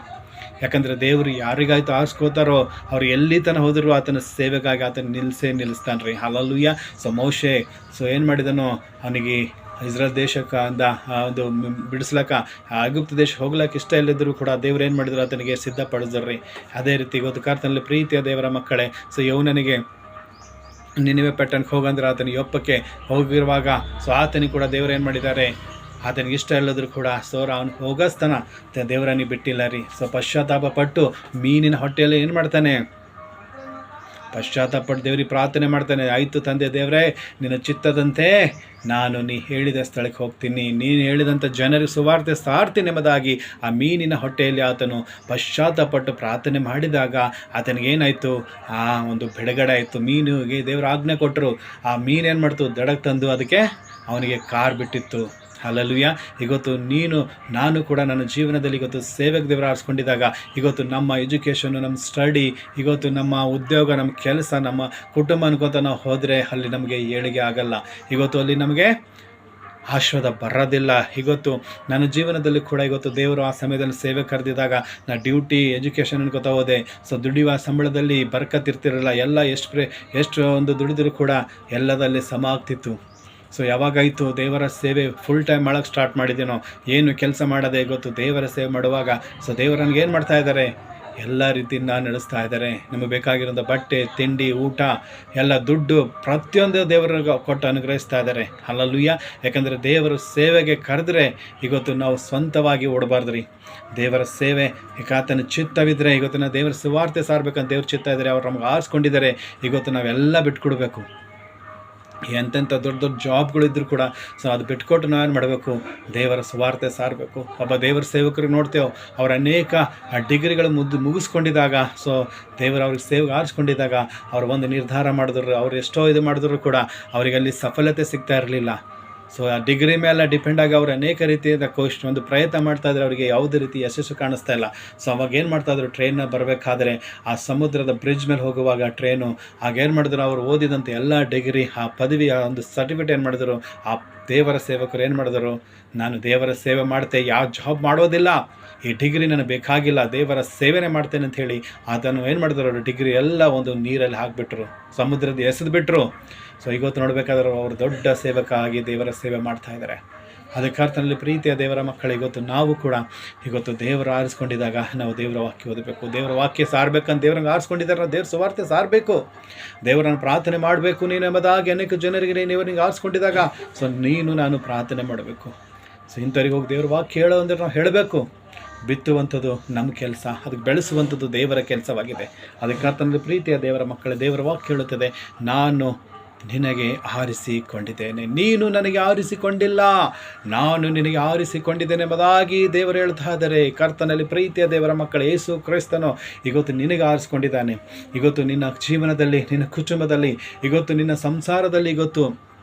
ಯಾಕಂದರೆ ದೇವರು ಯಾರಿಗಾಯ್ತು ಆರಿಸ್ಕೋತಾರೋ ಅವ್ರು ಎಲ್ಲಿ ತನಕ ಹೋದರೂ ಆತನ ಸೇವೆಗಾಗಿ ಆತನ ನಿಲ್ಲಿಸ್ತಾನೆ ರೀ. ಹಲ್ಲೆಲೂಯಾ. ಮೋಶೆ ಏನು ಮಾಡಿದನೋ, ಅವನಿಗೆ ಇಸ್ರೇಲ್ ದೇಶಕ್ಕೆ ಒಂದು ಬಿಡಿಸ್ಲಕ್ಕ ಐಗುಪ್ತ ದೇಶ ಹೋಗ್ಲಿಕ್ಕೆ ಇಷ್ಟ ಇಲ್ಲದಿದ್ದರೂ ಕೂಡ ದೇವ್ರು ಏನು ಮಾಡಿದ್ರು, ಆತನಿಗೆ ಸಿದ್ಧಪಡಿಸ್ರಿ. ಅದೇ ರೀತಿ ಇವತ್ತು ಕರ್ತನಲ್ಲಿ ಪ್ರೀತಿಯ ದೇವರ ಮಕ್ಕಳೇ, ಯೌವನನಿಗೆ ನಿನಿವೆ ಪಟ್ಟಣಕ್ಕೆ ಹೋಗಂದ್ರೆ ಆತನಿಗೆ ಯೊಪ್ಪಕ್ಕೆ ಹೋಗಿರುವಾಗ ಆತನಿಗೆ ಕೂಡ ದೇವರು ಏನು ಮಾಡಿದ್ದಾರೆ, ಆತನಿಗೆ ಇಷ್ಟ ಇಲ್ಲದ್ರು ಕೂಡ ಅವನು ಹೋಗಸ್ತನ ದೇವರನಿಗೆ ಬಿಟ್ಟಿಲ್ಲ ರೀ. ಪಶ್ಚಾತ್ತಾಪ ಪಟ್ಟು ಮೀನಿನ ಹೊಟ್ಟೆಯಲ್ಲಿ ಏನು ಮಾಡ್ತಾನೆ, ಪಶ್ಚಾತ್ತಾಪಟ್ಟು ದೇವರಿಗೆ ಪ್ರಾರ್ಥನೆ ಮಾಡ್ತಾನೆ. ಆಯಿತು ತಂದೆ ದೇವರೇ, ನಿನ್ನ ಚಿತ್ತದಂತೆ ನಾನು ನೀ ಹೇಳಿದ ಸ್ಥಳಕ್ಕೆ ಹೋಗ್ತೀನಿ, ನೀನು ಹೇಳಿದಂಥ ಜನರಿಗೆ ಸುವಾರ್ತೆ ಸಾರ್ತೀನಿ ಎಂಬುದಾಗಿ ಆ ಮೀನಿನ ಹೊಟ್ಟೆಯಲ್ಲಿ ಆತನು ಪಶ್ಚಾತ್ತಾಪಟ್ಟು ಪ್ರಾರ್ಥನೆ ಮಾಡಿದಾಗ ಆತನಿಗೇನಾಯಿತು, ಆ ಒಂದು ಬಿಡುಗಡೆ ಆಯಿತು. ಮೀನಿಗೆ ದೇವರು ಆಜ್ಞೆ ಕೊಟ್ಟರು, ಆ ಮೀನೇನು ಮಾಡ್ತು, ದಡಕ್ಕೆ ತಂದು ಅದಕ್ಕೆ ಅವನಿಗೆ ಕಾರ್ ಬಿಟ್ಟಿತ್ತು. ಹಲ್ಲೆಲೂಯಾ. ಇವತ್ತು ನಾನು ಕೂಡ ನನ್ನ ಜೀವನದಲ್ಲಿ ಇವತ್ತು ಸೇವೆಗೆ ದೇವರು ಆರಿಸ್ಕೊಂಡಿದ್ದಾಗ ಇವತ್ತು ನಮ್ಮ ಎಜುಕೇಷನ್ನು, ನಮ್ಮ ಸ್ಟಡಿ, ಇವತ್ತು ನಮ್ಮ ಉದ್ಯೋಗ, ನಮ್ಮ ಕೆಲಸ, ನಮ್ಮ ಕುಟುಂಬ ಅನ್ಕೋತ ನಾವು ಹೋದರೆ ಅಲ್ಲಿ ನಮಗೆ ಏಳಿಗೆ ಆಗಲ್ಲ, ಇವತ್ತು ಅಲ್ಲಿ ನಮಗೆ ಆಶೀರ್ವಾದ ಬರೋದಿಲ್ಲ. ಇವತ್ತು ನನ್ನ ಜೀವನದಲ್ಲಿ ಕೂಡ ಇವತ್ತು ದೇವರು ಆ ಸಮಯದಲ್ಲಿ ಸೇವೆ ಕರೆದಿದ್ದಾಗ ನಾ ಡ್ಯೂಟಿ, ಎಜುಕೇಷನ್ ಅನ್ಕೋತಾ ಹೋದೆ. ದುಡಿಯುವ ಸಂಬಳದಲ್ಲಿ ಬರ್ಕತ್ತಿರ್ತಿರಲ್ಲ, ಎಲ್ಲ ಎಷ್ಟು ಒಂದು ದುಡಿದರೂ ಕೂಡ ಎಲ್ಲದಲ್ಲಿ ಸಮ ಆಗ್ತಿತ್ತು. ಯಾವಾಗಾಯಿತು ದೇವರ ಸೇವೆ ಫುಲ್ ಟೈಮ್ ಮಾಡೋಕ್ಕೆ ಸ್ಟಾರ್ಟ್ ಮಾಡಿದ್ದೀನೋ, ಏನು ಕೆಲಸ ಮಾಡೋದೇ ಇವತ್ತು ದೇವರ ಸೇವೆ ಮಾಡುವಾಗ ದೇವರು ನನಗೆ ಏನು ಮಾಡ್ತಾ ಇದ್ದಾರೆ, ಎಲ್ಲ ರೀತಿಯಿಂದ ನಡೆಸ್ತಾ ಇದ್ದಾರೆ. ನಮಗೆ ಬೇಕಾಗಿರೋಂಥ ಬಟ್ಟೆ, ತಿಂಡಿ, ಊಟ, ಎಲ್ಲ ದುಡ್ಡು ಪ್ರತಿಯೊಂದು ದೇವರಿಗೆ ಕೊಟ್ಟು ಅನುಗ್ರಹಿಸ್ತಾ ಇದ್ದಾರೆ. ಹಲ್ಲೆಲೂಯಾ. ಯಾಕಂದರೆ ದೇವರ ಸೇವೆಗೆ ಕರೆದ್ರೆ ಇವತ್ತು ನಾವು ಸ್ವಂತವಾಗಿ ಓಡಬಾರ್ದು ರೀ. ದೇವರ ಸೇವೆ ಆತನ ಚಿತ್ತವಿದ್ದರೆ ಇವತ್ತು ನಾವು ದೇವರ ಸುವಾರ್ತೆ ಸಾರಬೇಕಂತ ದೇವ್ರ ಚಿತ್ತ ಇದ್ದಾರೆ, ಅವ್ರು ನಮ್ಗೆ ಆರಿಸ್ಕೊಂಡಿದ್ದಾರೆ. ಇವತ್ತು ನಾವೆಲ್ಲ ಬಿಟ್ಕೊಡ್ಬೇಕು. ಎಂತೆಂಥ ದೊಡ್ಡ ಜಾಬ್ಗಳಿದ್ದರೂ ಕೂಡ ಅದು ಬಿಟ್ಕೊಟ್ಟು ನಾವೇನು ಮಾಡಬೇಕು, ದೇವರ ಸುವಾರ್ತೆ ಸಾರಬೇಕು. ಒಬ್ಬ ದೇವರ ಸೇವಕರಿಗೆ ನೋಡ್ತೇವೆ, ಅವ್ರು ಅನೇಕ ಡಿಗ್ರಿಗಳು ಮುಗಿಸ್ಕೊಂಡಿದ್ದಾಗ ದೇವರು ಅವ್ರಿಗೆ ಸೇವೆಗೆ ಆರಿಸ್ಕೊಂಡಿದ್ದಾಗ ಅವ್ರು ಒಂದು ನಿರ್ಧಾರ ಮಾಡಿದ್ರು, ಅವ್ರು ಎಷ್ಟೋ ಇದು ಮಾಡಿದ್ರು ಕೂಡ ಅವರಿಗೆ ಅಲ್ಲಿ ಸಫಲತೆ ಸಿಗ್ತಾ ಇರಲಿಲ್ಲ. ಆ ಡಿಗ್ರಿ ಮೇಲೆ ಡಿಪೆಂಡ್ ಆಗಿ ಅವರು ಅನೇಕ ರೀತಿಯಾದ ಒಂದು ಪ್ರಯತ್ನ ಮಾಡ್ತಾಯಿದ್ರೆ ಅವರಿಗೆ ಯಾವುದೇ ರೀತಿ ಯಶಸ್ಸು ಕಾಣಿಸ್ತಾ ಇಲ್ಲ. ಅವಾಗ ಏನು ಮಾಡ್ತಾಯಿದ್ರು, ಟ್ರೈನ್ನ ಬರಬೇಕಾದ್ರೆ ಆ ಸಮುದ್ರದ ಬ್ರಿಡ್ಜ್ ಮೇಲೆ ಹೋಗುವಾಗ ಟ್ರೈನು ಆಗೇನು ಮಾಡಿದ್ರು, ಅವರು ಓದಿದಂಥ ಎಲ್ಲ ಡಿಗ್ರಿ, ಆ ಪದವಿ, ಆ ಒಂದು ಸರ್ಟಿಫಿಕೇಟ್ ಏನು ಮಾಡಿದ್ರು, ಆ ದೇವರ ಸೇವಕರು ಏನು ಮಾಡಿದ್ರು, ನಾನು ದೇವರ ಸೇವೆ ಮಾಡ್ತೆ, ಯಾವ ಜಾಬ್ ಮಾಡೋದಿಲ್ಲ, ಈ ಡಿಗ್ರಿ ನನಗೆ ಬೇಕಾಗಿಲ್ಲ, ದೇವರ ಸೇವೆನೇ ಮಾಡ್ತೇನೆ ಅಂತ ಹೇಳಿ ಅದನ್ನು ಏನು ಮಾಡಿದ್ರು, ಅವರು ಡಿಗ್ರಿ ಎಲ್ಲ ಒಂದು ನೀರಲ್ಲಿ ಹಾಕಿಬಿಟ್ರು, ಸಮುದ್ರದ ಎಸೆದುಬಿಟ್ರು. ಇವತ್ತು ನೋಡಬೇಕಾದ್ರೆ ಅವರು ದೊಡ್ಡ ಸೇವಕ ಆಗಿ ದೇವರ ಸೇವೆ ಮಾಡ್ತಾ ಇದ್ದಾರೆ. ಅದಕ್ಕೆ ಕರ್ತನಲ್ಲಿ ಪ್ರೀತಿಯ ದೇವರ ಮಕ್ಕಳು, ನಾವು ಕೂಡ ದೇವರು ಆರಿಸ್ಕೊಂಡಿದ್ದಾಗ ನಾವು ದೇವರ ವಾಕ್ಯ ಓದಬೇಕು, ದೇವರ ವಾಕ್ಯ ಸಾರಬೇಕಂತ ದೇವ್ರಂಗೆ ಆರಿಸ್ಕೊಂಡಿದ್ದಾರೆ. ನಾವು ದೇವ್ರ ಸುವಾರ್ತೆ ಸಾರಬೇಕು, ದೇವರನ್ನು ಪ್ರಾರ್ಥನೆ ಮಾಡಬೇಕು. ನೀನು ಎಂಬುದಾಗಿ ಅನೇಕ ಜನರಿಗೆ ನೀವನಿಗೆ ಆರಿಸ್ಕೊಂಡಿದ್ದಾಗ ನಾನು ಪ್ರಾರ್ಥನೆ ಮಾಡಬೇಕು. ಇಂಥವ್ರಿಗೆ ಹೋಗಿ ದೇವ್ರ ವಾಕ್ಯ ಹೇಳೋ ಅಂದರೆ ನಾವು ಹೇಳಬೇಕು. ಬಿತ್ತುವಂಥದ್ದು ನಮ್ಮ ಕೆಲಸ, ಅದಕ್ಕೆ ಬೆಳೆಸುವಂಥದ್ದು ದೇವರ ಕೆಲಸವಾಗಿದೆ. ಅದಕ್ಕೆ ಕರ್ತನಲ್ಲಿ ಪ್ರೀತಿಯ ದೇವರ ಮಕ್ಕಳೇ, ದೇವರ ವಾಕ್ಯ ಹೇಳುತ್ತದೆ, ನಾನು ನಿನಗೆ ಆರಿಸಿಕೊಂಡಿದ್ದೇನೆ, ನೀನು ನನಗೆ ಆರಿಸಿಕೊಂಡಿಲ್ಲ, ನಾನು ನಿನಗೆ ಆರಿಸಿಕೊಂಡಿದ್ದೇನೆ ಎಂಬುದಾಗಿ ದೇವರು ಹೇಳ್ತಾ ಇದ್ದಾರೆ. ಕರ್ತನಲ್ಲಿ ಪ್ರೀತಿಯ ದೇವರ ಮಕ್ಕಳು, ಯೇಸು ಕ್ರಿಸ್ತನು ನಿನಗೆ ಆರಿಸಿಕೊಂಡಿದ್ದಾನೆ. ನಿನ್ನ ಜೀವನದಲ್ಲಿ, ನಿನ್ನ ಕುಟುಂಬದಲ್ಲಿ, ನಿನ್ನ ಸಂಸಾರದಲ್ಲಿ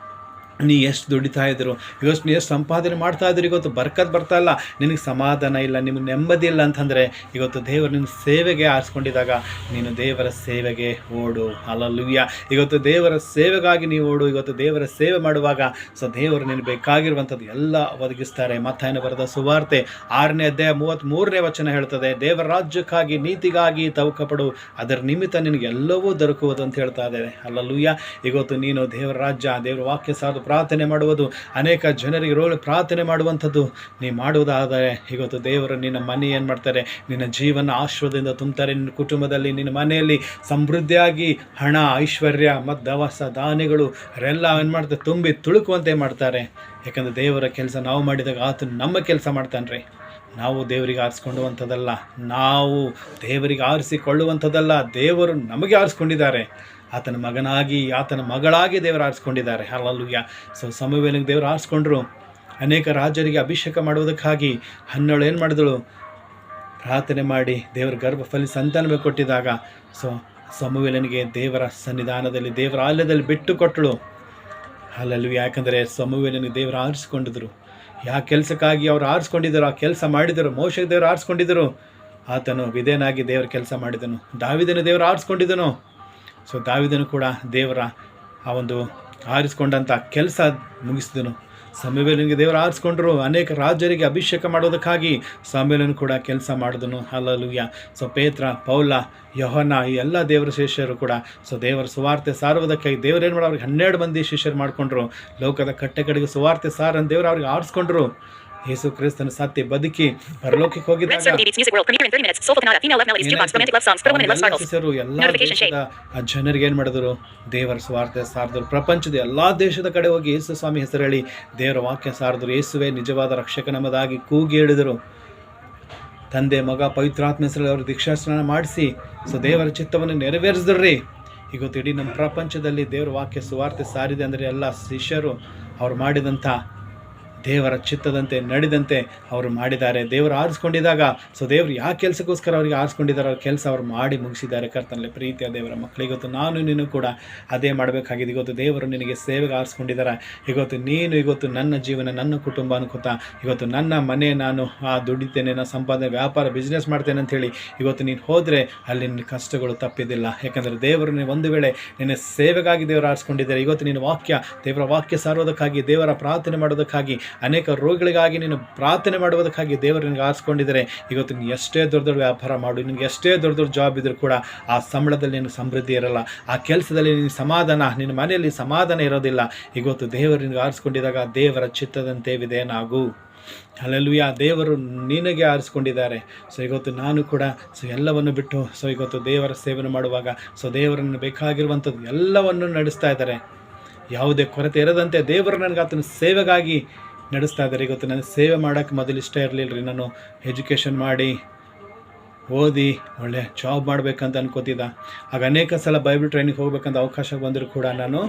ನೀ ಎಷ್ಟು ದುಡಿತಾ ಇದ್ರು, ನೀ ಎಷ್ಟು ಸಂಪಾದನೆ ಮಾಡ್ತಾ ಇದ್ರು, ಬರ್ಕತ್ ಬರ್ತಾ ಇಲ್ಲ, ನಿನಗೆ ಸಮಾಧಾನ ಇಲ್ಲ, ನಿಮಗೆ ನೆಮ್ಮದಿ ಇಲ್ಲ ಅಂತಂದರೆ ದೇವರು ನಿನ್ನ ಸೇವೆಗೆ ಆರಿಸ್ಕೊಂಡಿದ್ದಾಗ ನೀನು ದೇವರ ಸೇವೆಗೆ ಓಡು. ಹಲ್ಲೆಲೂಯಾ. ದೇವರ ಸೇವೆಗಾಗಿ ನೀವು ಓಡು. ದೇವರ ಸೇವೆ ಮಾಡುವಾಗ ದೇವರು ನಿನಗೆ ಬೇಕಾಗಿರುವಂಥದ್ದು ಎಲ್ಲ ಒದಗಿಸ್ತಾರೆ. ಮತ್ತಾಯನ ಬರೆದ ಸುವಾರ್ತೆ 6ನೇ ಅಧ್ಯಾಯ 33ನೇ ವಚನ ಹೇಳ್ತದೆ, ದೇವರ ರಾಜ್ಯಕ್ಕಾಗಿ, ನೀತಿಗಾಗಿ ತವಕಪಡು, ಅದರ ನಿಮಿತ್ತ ನಿನಗೆಲ್ಲವೂ ದೊರಕುವುದು ಅಂತ ಹೇಳ್ತಾ ಇದ್ದಾರೆ. ಹಲ್ಲೆಲೂಯಾ. ನೀನು ದೇವರ ರಾಜ್ಯ, ದೇವರ ವಾಕ್ಯ ಸಾರು ಪ್ರಾರ್ಥನೆ ಮಾಡುವುದು, ಅನೇಕ ಜನರಿಗೆ ಪ್ರಾರ್ಥನೆ ಮಾಡುವಂಥದ್ದು ನೀ ಮಾಡುವುದಾದರೆ ದೇವರು ನಿನ್ನ ಮನೆ ಏನು ಮಾಡ್ತಾರೆ, ನಿನ್ನ ಜೀವನ ಆಶ್ರಯದಿಂದ ತುಂಬ್ತಾರೆ. ನಿನ್ನ ಕುಟುಂಬದಲ್ಲಿ, ನಿನ್ನ ಮನೆಯಲ್ಲಿ ಸಮೃದ್ಧಿಯಾಗಿ ಹಣ, ಐಶ್ವರ್ಯ ಮತ್ತು ದವಸ ಧಾನ್ಯಗಳು ಅವರೆಲ್ಲ ಏನು ಮಾಡ್ತಾರೆ, ತುಂಬಿ ತುಳುಕುವಂತೆ ಮಾಡ್ತಾರೆ. ಯಾಕಂದರೆ ದೇವರ ಕೆಲಸ ನಾವು ಮಾಡಿದಾಗ ಆತನು ನಮ್ಮ ಕೆಲಸ ಮಾಡ್ತಾನೆ ರೀ. ನಾವು ದೇವರಿಗೆ ಆರಿಸ್ಕೊಳ್ಳುವಂಥದ್ದಲ್ಲ, ನಾವು ದೇವರಿಗೆ ಆರಿಸಿಕೊಳ್ಳುವಂಥದ್ದಲ್ಲ, ದೇವರು ನಮಗೆ ಆರಿಸ್ಕೊಂಡಿದ್ದಾರೆ. ಆತನ ಮಗನಾಗಿ, ಆತನ ಮಗಳಾಗಿ ದೇವರು ಆರಿಸ್ಕೊಂಡಿದ್ದಾರೆ. ಹಲ್ಲೆಲೂಯಾ. ಸಮುವೇಲನಿಗೆ ದೇವರು ಆರಿಸ್ಕೊಂಡ್ರು. ಅನೇಕ ರಾಜರಿಗೆ ಅಭಿಷೇಕ ಮಾಡುವುದಕ್ಕಾಗಿ ಹನ್ನಳು ಏನು ಮಾಡಿದಳು, ಪ್ರಾರ್ಥನೆ ಮಾಡಿ ದೇವರ ಗರ್ಭಫಲಿ ಸಂತಾನವೇ ಕೊಟ್ಟಿದ್ದಾಗ ಸಮುವೇಲನಿಗೆ ದೇವರ ಸನ್ನಿಧಾನದಲ್ಲಿ, ದೇವರ ಆಲಯದಲ್ಲಿ ಬಿಟ್ಟು ಕೊಟ್ಟಳು. ಅಲ್ಲೂ ಯಾಕಂದರೆ ಸಮುವೇಲನಿಗೆ ದೇವರು ಆರಿಸ್ಕೊಂಡಿದ್ರು. ಯಾವ ಕೆಲಸಕ್ಕಾಗಿ ಅವ್ರು ಆರಿಸ್ಕೊಂಡಿದ್ದರು, ಆ ಕೆಲಸ ಮಾಡಿದರು. ಮೋಶೆಗೆ ದೇವರು ಆರಿಸ್ಕೊಂಡಿದ್ದರು, ಆತನು ವಿಧೇಯನಾಗಿ ದೇವರ ಕೆಲಸ ಮಾಡಿದನು. ದಾವೀದನು ದೇವರು ಆರಿಸ್ಕೊಂಡಿದ್ದನು. ಸೊ ದಾವೀದನು ಕೂಡ ದೇವರ ಆ ಒಂದು ಆರಿಸ್ಕೊಂಡಂಥ ಕೆಲಸ ಮುಗಿಸಿದನು. ಸಮುವೇಲನಿಗೆ ದೇವರು ಆರಿಸ್ಕೊಂಡ್ರು. ಅನೇಕ ರಾಜರಿಗೆ ಅಭಿಷೇಕ ಮಾಡೋದಕ್ಕಾಗಿ ಸಮುವೇಲನು ಕೂಡ ಕೆಲಸ ಮಾಡಿದನು. ಹಲ್ಲೆಲೂಯಾ. ಸೊ ಪೇತ್ರ, ಪೌಲ, ಯೋಹನ ಈ ಎಲ್ಲ ದೇವರ ಶಿಷ್ಯರು ಕೂಡ ಸೊ ದೇವರ ಸುವಾರ್ತೆ ಸಾರುವುದಕ್ಕಾಗಿ ದೇವರೇನು ಮಾಡೋ ಅವ್ರಿಗೆ 12 ಮಂದಿ ಶಿಷ್ಯರು ಮಾಡಿಕೊಂಡ್ರು. ಲೋಕದ ಕಟ್ಟೆಕಡೆಗೆ ಸುವಾರ್ತೆ ಸಾರನ್ನು ದೇವರು ಅವ್ರಿಗೆ ಆರಿಸ್ಕೊಂಡ್ರು. ಯೇಸು ಕ್ರಿಸ್ತನ ಸತ್ಯ ಬದುಕಿ ಪರಲೋಕಕ್ಕೆ ಹೋಗಿದ್ದಾಗ ಎಲ್ಲ ದೇಶದ ಜನರಿಗೆ ಏನು ಮಾಡಿದ್ರು? ದೇವರ ಸ್ವಾರ್ಥ ಸಾರಿದ್ರು. ಪ್ರಪಂಚದ ಎಲ್ಲ ದೇಶದ ಕಡೆ ಹೋಗಿ ಯೇಸು ಸ್ವಾಮಿ ಹೆಸರು ಹೇಳಿ ದೇವರ ವಾಕ್ಯ ಸಾರಿದ್ರು. ಯೇಸುವೇ ನಿಜವಾದ ರಕ್ಷಕ ನಮ್ಮದಾಗಿ ಕೂಗಿ ಹೇಳಿದರು. ತಂದೆ, ಮಗ, ಪವಿತ್ರಾತ್ಮ ಹೆಸರಲ್ಲಿ ಅವರು ದೀಕ್ಷಾಸ್ನಾನ ಮಾಡಿಸಿ ಸೊ ದೇವರ ಚಿತ್ತವನ್ನು ನೆರವೇರಿಸಿದ್ರಿ. ಇವತ್ತು ಇಡೀ ನಮ್ಮ ಪ್ರಪಂಚದಲ್ಲಿ ದೇವರ ವಾಕ್ಯ ಸುವಾರ್ತೆ ಸಾರಿದೆ ಅಂದರೆ ಎಲ್ಲ ಶಿಷ್ಯರು ಅವ್ರು ಮಾಡಿದಂಥ ದೇವರ ಚಿತ್ತದಂತೆ ನಡೆದಂತೆ ಅವರು ಮಾಡಿದ್ದಾರೆ. ದೇವರು ಆರಿಸ್ಕೊಂಡಿದ್ದಾಗ ಸೊ ದೇವರು ಯಾವ ಕೆಲಸಕ್ಕೋಸ್ಕರ ಅವರಿಗೆ ಆರಿಸ್ಕೊಂಡಿದ್ದಾರೆ, ಅವ್ರ ಕೆಲಸ ಅವ್ರು ಮಾಡಿ ಮುಗಿಸಿದ್ದಾರೆ. ಕರ್ತನಲ್ಲಿ ಪ್ರೀತಿಯ ದೇವರ ಮಕ್ಕಳು, ಇವತ್ತು ನಾನು ನೀನು ಕೂಡ ಅದೇ ಮಾಡಬೇಕಾಗಿದೆ. ಇವತ್ತು ದೇವರು ನಿನಗೆ ಸೇವೆಗೆ ಆರಿಸ್ಕೊಂಡಿದ್ದಾರೆ. ಇವತ್ತು ನನ್ನ ಜೀವನ, ನನ್ನ ಕುಟುಂಬ ಅನ್ಕೋತಾ ಇವತ್ತು ನನ್ನ ಮನೆ ನಾನು ದುಡಿತೇನೆ, ನಾನು ಸಂಪಾದನೆ, ವ್ಯಾಪಾರ, ಬಿಸ್ನೆಸ್ ಮಾಡ್ತೇನೆ ಅಂಥೇಳಿ ಇವತ್ತು ನೀನು ಹೋದರೆ ಅಲ್ಲಿ ನಿನ್ನ ಕಷ್ಟಗಳು ತಪ್ಪಿದ್ದಿಲ್ಲ. ಯಾಕಂದರೆ ದೇವರು ಒಂದು ವೇಳೆ ನಿನ್ನ ಸೇವೆಗಾಗಿ ದೇವರು ಆರಿಸ್ಕೊಂಡಿದ್ದಾರೆ. ಇವತ್ತು ನೀನು ದೇವರ ವಾಕ್ಯ ಸಾರೋದಕ್ಕಾಗಿ, ದೇವರ ಪ್ರಾರ್ಥನೆ ಮಾಡೋದಕ್ಕಾಗಿ, ಅನೇಕ ರೋಗಿಗಳಿಗಾಗಿ ನೀನು ಪ್ರಾರ್ಥನೆ ಮಾಡುವುದಕ್ಕಾಗಿ ದೇವರು ನಿನಗೆ ಆರಿಸ್ಕೊಂಡಿದ್ದಾರೆ. ಇವತ್ತು ನೀನು ಎಷ್ಟೇ ದೊಡ್ಡ ವ್ಯಾಪಾರ ಮಾಡು, ನಿನಗೆ ಎಷ್ಟೇ ದೊಡ್ಡ ಜಾಬ್ ಇದ್ದರೂ ಕೂಡ ಆ ಸಂಬಳದಲ್ಲಿ ನಿನಗೆ ಸಮೃದ್ಧಿ ಇರಲ್ಲ, ಆ ಕೆಲಸದಲ್ಲಿ ನಿನ್ನ ಸಮಾಧಾನ, ನಿನ್ನ ಮನೆಯಲ್ಲಿ ಸಮಾಧಾನ ಇರೋದಿಲ್ಲ. ಇವತ್ತು ದೇವರು ನಿನಗೆ ಆರಿಸ್ಕೊಂಡಿದ್ದಾಗ ದೇವರ ಚಿತ್ತದಂತೆ ವಿಧೇಯನಾಗು. ಹಲ್ಲೆಲೂಯಾ. ದೇವರು ನಿನಗೆ ಆರಿಸ್ಕೊಂಡಿದ್ದಾರೆ. ಸೊ ಇವತ್ತು ನಾನು ಕೂಡ ಸೊ ಎಲ್ಲವನ್ನು ಬಿಟ್ಟು ಸೊ ಇವತ್ತು ದೇವರ ಸೇವೆಯನ್ನು ಮಾಡುವಾಗ ಸೊ ದೇವರನ್ನು ಬೇಕಾಗಿರುವಂಥದ್ದು ಎಲ್ಲವನ್ನು ನಡೆಸ್ತಾ ಇದ್ದಾರೆ. ಯಾವುದೇ ಕೊರತೆ ಇರದಂತೆ ದೇವರು ನನಗೆ ಆತನ ಸೇವೆಗಾಗಿ ನಡೆಸ್ತಾ ಇದ್ದಾರೆ. ಇವತ್ತು ನಾನು ಸೇವೆ ಮಾಡೋಕ್ಕೆ ಮೊದಲು ಇಷ್ಟ ಇರಲಿಲ್ಲ ರೀ. ನಾನು ಎಜುಕೇಷನ್ ಮಾಡಿ ಓದಿ ಒಳ್ಳೆ ಜಾಬ್ ಮಾಡಬೇಕಂತ ಅನ್ಕೋತಿದ್ದ. ಆಗ ಅನೇಕ ಸಲ ಬೈಬಲ್ ಟ್ರೈನಿಂಗ್ ಹೋಗ್ಬೇಕಂತ ಅವಕಾಶ ಬಂದರೂ ಕೂಡ ನಾನು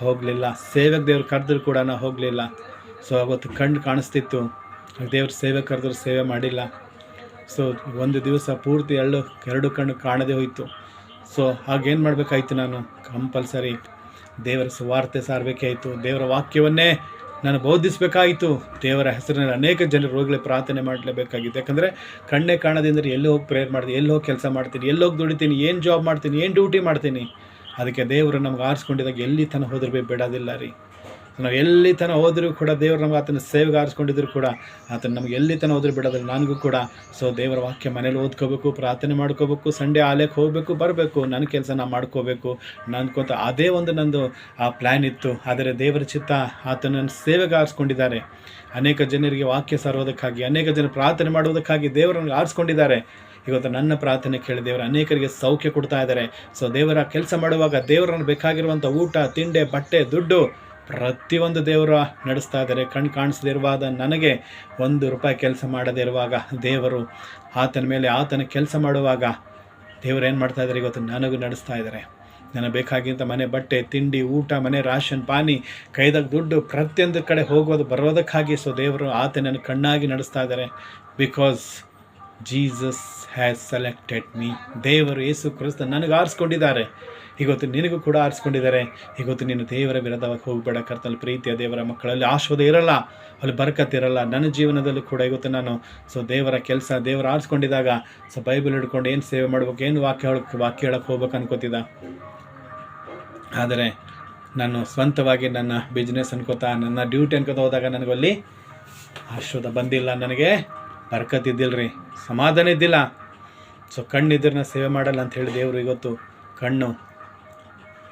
ಹೋಗಲಿಲ್ಲ. ಸೇವೆಗೆ ದೇವ್ರು ಕರೆದ್ರು ಕೂಡ ನಾನು ಹೋಗಲಿಲ್ಲ. ಸೊ ಅವತ್ತು ಕಣ್ಣು ಕಾಣಿಸ್ತಿತ್ತು, ದೇವ್ರ ಸೇವೆ ಕರೆದ್ರು ಸೇವೆ ಮಾಡಿಲ್ಲ. ಸೊ ಒಂದು ದಿವಸ ಪೂರ್ತಿ 2 ಕಣ್ಣು ಕಾಣದೇ ಹೋಯಿತು. ಸೊ ಹಾಗೇನು ಮಾಡಬೇಕಾಯ್ತು? ನಾನು ಕಂಪಲ್ಸರಿ ದೇವರ ಸುವಾರ್ತೆ ಸಾರಬೇಕಾಯಿತು. ದೇವರ ವಾಕ್ಯವನ್ನೇ ನಾನು ಬೋಧಿಸಬೇಕಾಯಿತು. ದೇವರ ಹೆಸರಿನಲ್ಲಿ ಅನೇಕ ಜನರು ರೋಗಿಗಳ ಪ್ರಾರ್ಥನೆ ಮಾಡಲೇಬೇಕಾಗಿತ್ತು. ಯಾಕಂದರೆ ಕಣ್ಣೇ ಕಾಣೋದಂದರೆ ಎಲ್ಲಿ ಹೋಗಿ ಪ್ರೇಯರ್ ಮಾಡ್ತೀನಿ, ಎಲ್ಲಿ ಹೋಗಿ ಕೆಲಸ ಮಾಡ್ತೀನಿ, ಎಲ್ಲಿ ಹೋಗಿ ದುಡಿತೀನಿ, ಏನು ಜಾಬ್ ಮಾಡ್ತೀನಿ, ಏನು ಡ್ಯೂಟಿ ಮಾಡ್ತೀನಿ. ಅದಕ್ಕೆ ದೇವರು ನಮ್ಗೆ ಆರಿಸ್ಕೊಂಡಿದ್ದಾಗ ಎಲ್ಲಿ ತನಕ ಹೋದ್ರೆ ಬಿಡೋದಿಲ್ಲ ರೀ. ನಾವು ಎಲ್ಲಿ ತನಕ ಹೋದರೂ ಕೂಡ ದೇವರು ನಮ್ಗೆ ಆತನ ಸೇವೆಗೆ ಆರಿಸ್ಕೊಂಡಿದ್ರು ಕೂಡ ಆತನ ನಮ್ಗೆ ಎಲ್ಲಿ ತನಕ ಹೋದ್ರೂ ಬಿಡೋದಿಲ್ಲ. ನನಗೂ ಕೂಡ ಸೊ ದೇವರ ವಾಕ್ಯ ಮನೇಲಿ ಓದ್ಕೋಬೇಕು, ಪ್ರಾರ್ಥನೆ ಮಾಡ್ಕೋಬೇಕು, ಸಂಡೇ ಆಲಯಕ್ಕೆ ಹೋಗಬೇಕು, ಬರಬೇಕು, ನನ್ನ ಕೆಲಸ ನಾನು ಮಾಡ್ಕೋಬೇಕು ಅನ್ಕೋತ ಅದೇ ಒಂದು ನಂದು ಆ ಪ್ಲ್ಯಾನ್ ಇತ್ತು. ಆದರೆ ದೇವರ ಚಿತ್ತ ಆತನ ಸೇವೆಗೆ ಆರಿಸ್ಕೊಂಡಿದ್ದಾರೆ. ಅನೇಕ ಜನರಿಗೆ ವಾಕ್ಯ ಸಾರೋದಕ್ಕಾಗಿ, ಅನೇಕ ಜನ ಪ್ರಾರ್ಥನೆ ಮಾಡುವುದಕ್ಕಾಗಿ ದೇವರನ್ನು ಆರಿಸ್ಕೊಂಡಿದ್ದಾರೆ. ಇವತ್ತು ನನ್ನ ಪ್ರಾರ್ಥನೆ ಕೇಳಿ ದೇವರು ಅನೇಕರಿಗೆ ಸೌಖ್ಯ ಕೊಡ್ತಾ ಇದ್ದಾರೆ. ಸೊ ದೇವರ ಕೆಲಸ ಮಾಡುವಾಗ ದೇವರನ್ನು ಬೇಕಾಗಿರುವಂಥ ಊಟ, ತಿಂಡಿ, ಬಟ್ಟೆ, ದುಡ್ಡು ಪ್ರತಿಯೊಂದು ದೇವರು ನಡೆಸ್ತಾ ಇದ್ದಾರೆ. ಕಣ್ಣು ಕಾಣಿಸದೇ ಇರುವಾಗ, ನನಗೆ ₹1 ಕೆಲಸ ಮಾಡದೇ ಇರುವಾಗ ದೇವರು ಆತನ ಮೇಲೆ ಆತನ ಕೆಲಸ ಮಾಡುವಾಗ ದೇವರು ಏನು ಮಾಡ್ತಾ ಇದ್ದಾರೆ? ಇವತ್ತು ನನಗೂ ನಡೆಸ್ತಾ ಇದ್ದಾರೆ. ನನಗೆ ಬೇಕಾಗಿಂತ ಮನೆ, ಬಟ್ಟೆ, ತಿಂಡಿ, ಊಟ, ಮನೆ, ರಾಷನ್ ಪಾನಿ, ಕೈದಾಗ ದುಡ್ಡು, ಪ್ರತಿಯೊಂದು ಕಡೆ ಹೋಗೋದು ಬರೋದಕ್ಕಾಗಿ ಸೊ ದೇವರು ಆತನನ್ನು ಕಣ್ಣಾಗಿ ನಡೆಸ್ತಾ ಇದ್ದಾರೆ. Because Jesus has selected me. ದೇವರು ಯೇಸು ಕ್ರಿಸ್ತ ನನಗೆ ಆರಿಸ್ಕೊಂಡಿದ್ದಾರೆ. ಇವತ್ತು ನಿನಗೂ ಕೂಡ ಆರಿಸ್ಕೊಂಡಿದ್ದಾರೆ. ಇವತ್ತು ನೀನು ದೇವರ ವಿರೋಧವಾಗಿ ಹೋಗಬೇಡ. ಕರ್ತನಲ್ಲಿ ಪ್ರೀತಿಯ ದೇವರ ಮಕ್ಕಳಲ್ಲಿ ಆಶೀರ್ವಾದ ಇರಲ್ಲ, ಅಲ್ಲಿ ಬರಕತ್ತಿರಲ್ಲ. ನನ್ನ ಜೀವನದಲ್ಲೂ ಕೂಡ ಇವತ್ತು ನಾನು ಸೊ ದೇವರ ಕೆಲಸ, ದೇವರು ಆರಿಸ್ಕೊಂಡಿದ್ದಾಗ ಸೊ ಬೈಬಲ್ ಹಿಡ್ಕೊಂಡು ಏನು ಸೇವೆ ಮಾಡ್ಬೇಕು, ಏನು ವಾಕ್ಯ ಹೇಳಕ್ಕೆ ಹೋಗ್ಬೇಕು ಅನ್ಕೋತಿದ್ದ. ಆದರೆ ನಾನು ಸ್ವಂತವಾಗಿ ನನ್ನ ಬಿಸ್ನೆಸ್ ಅನ್ಕೋತಾ, ನನ್ನ ಡ್ಯೂಟಿ ಅನ್ಕೋತಾ ಹೋದಾಗ ನನಗಲ್ಲಿ ಆಶೀರ್ವಾದ ಬಂದಿಲ್ಲ, ನನಗೆ ಬರಕತ್ತಿದ್ದಿಲ್ಲ ರೀ, ಸಮಾಧಾನ ಇದ್ದಿಲ್ಲ. ಸೊ ಕಣ್ಣಿದ್ರೆ ನಾನು ಸೇವೆ ಮಾಡಲ್ಲ ಅಂತ ಹೇಳಿ ದೇವರು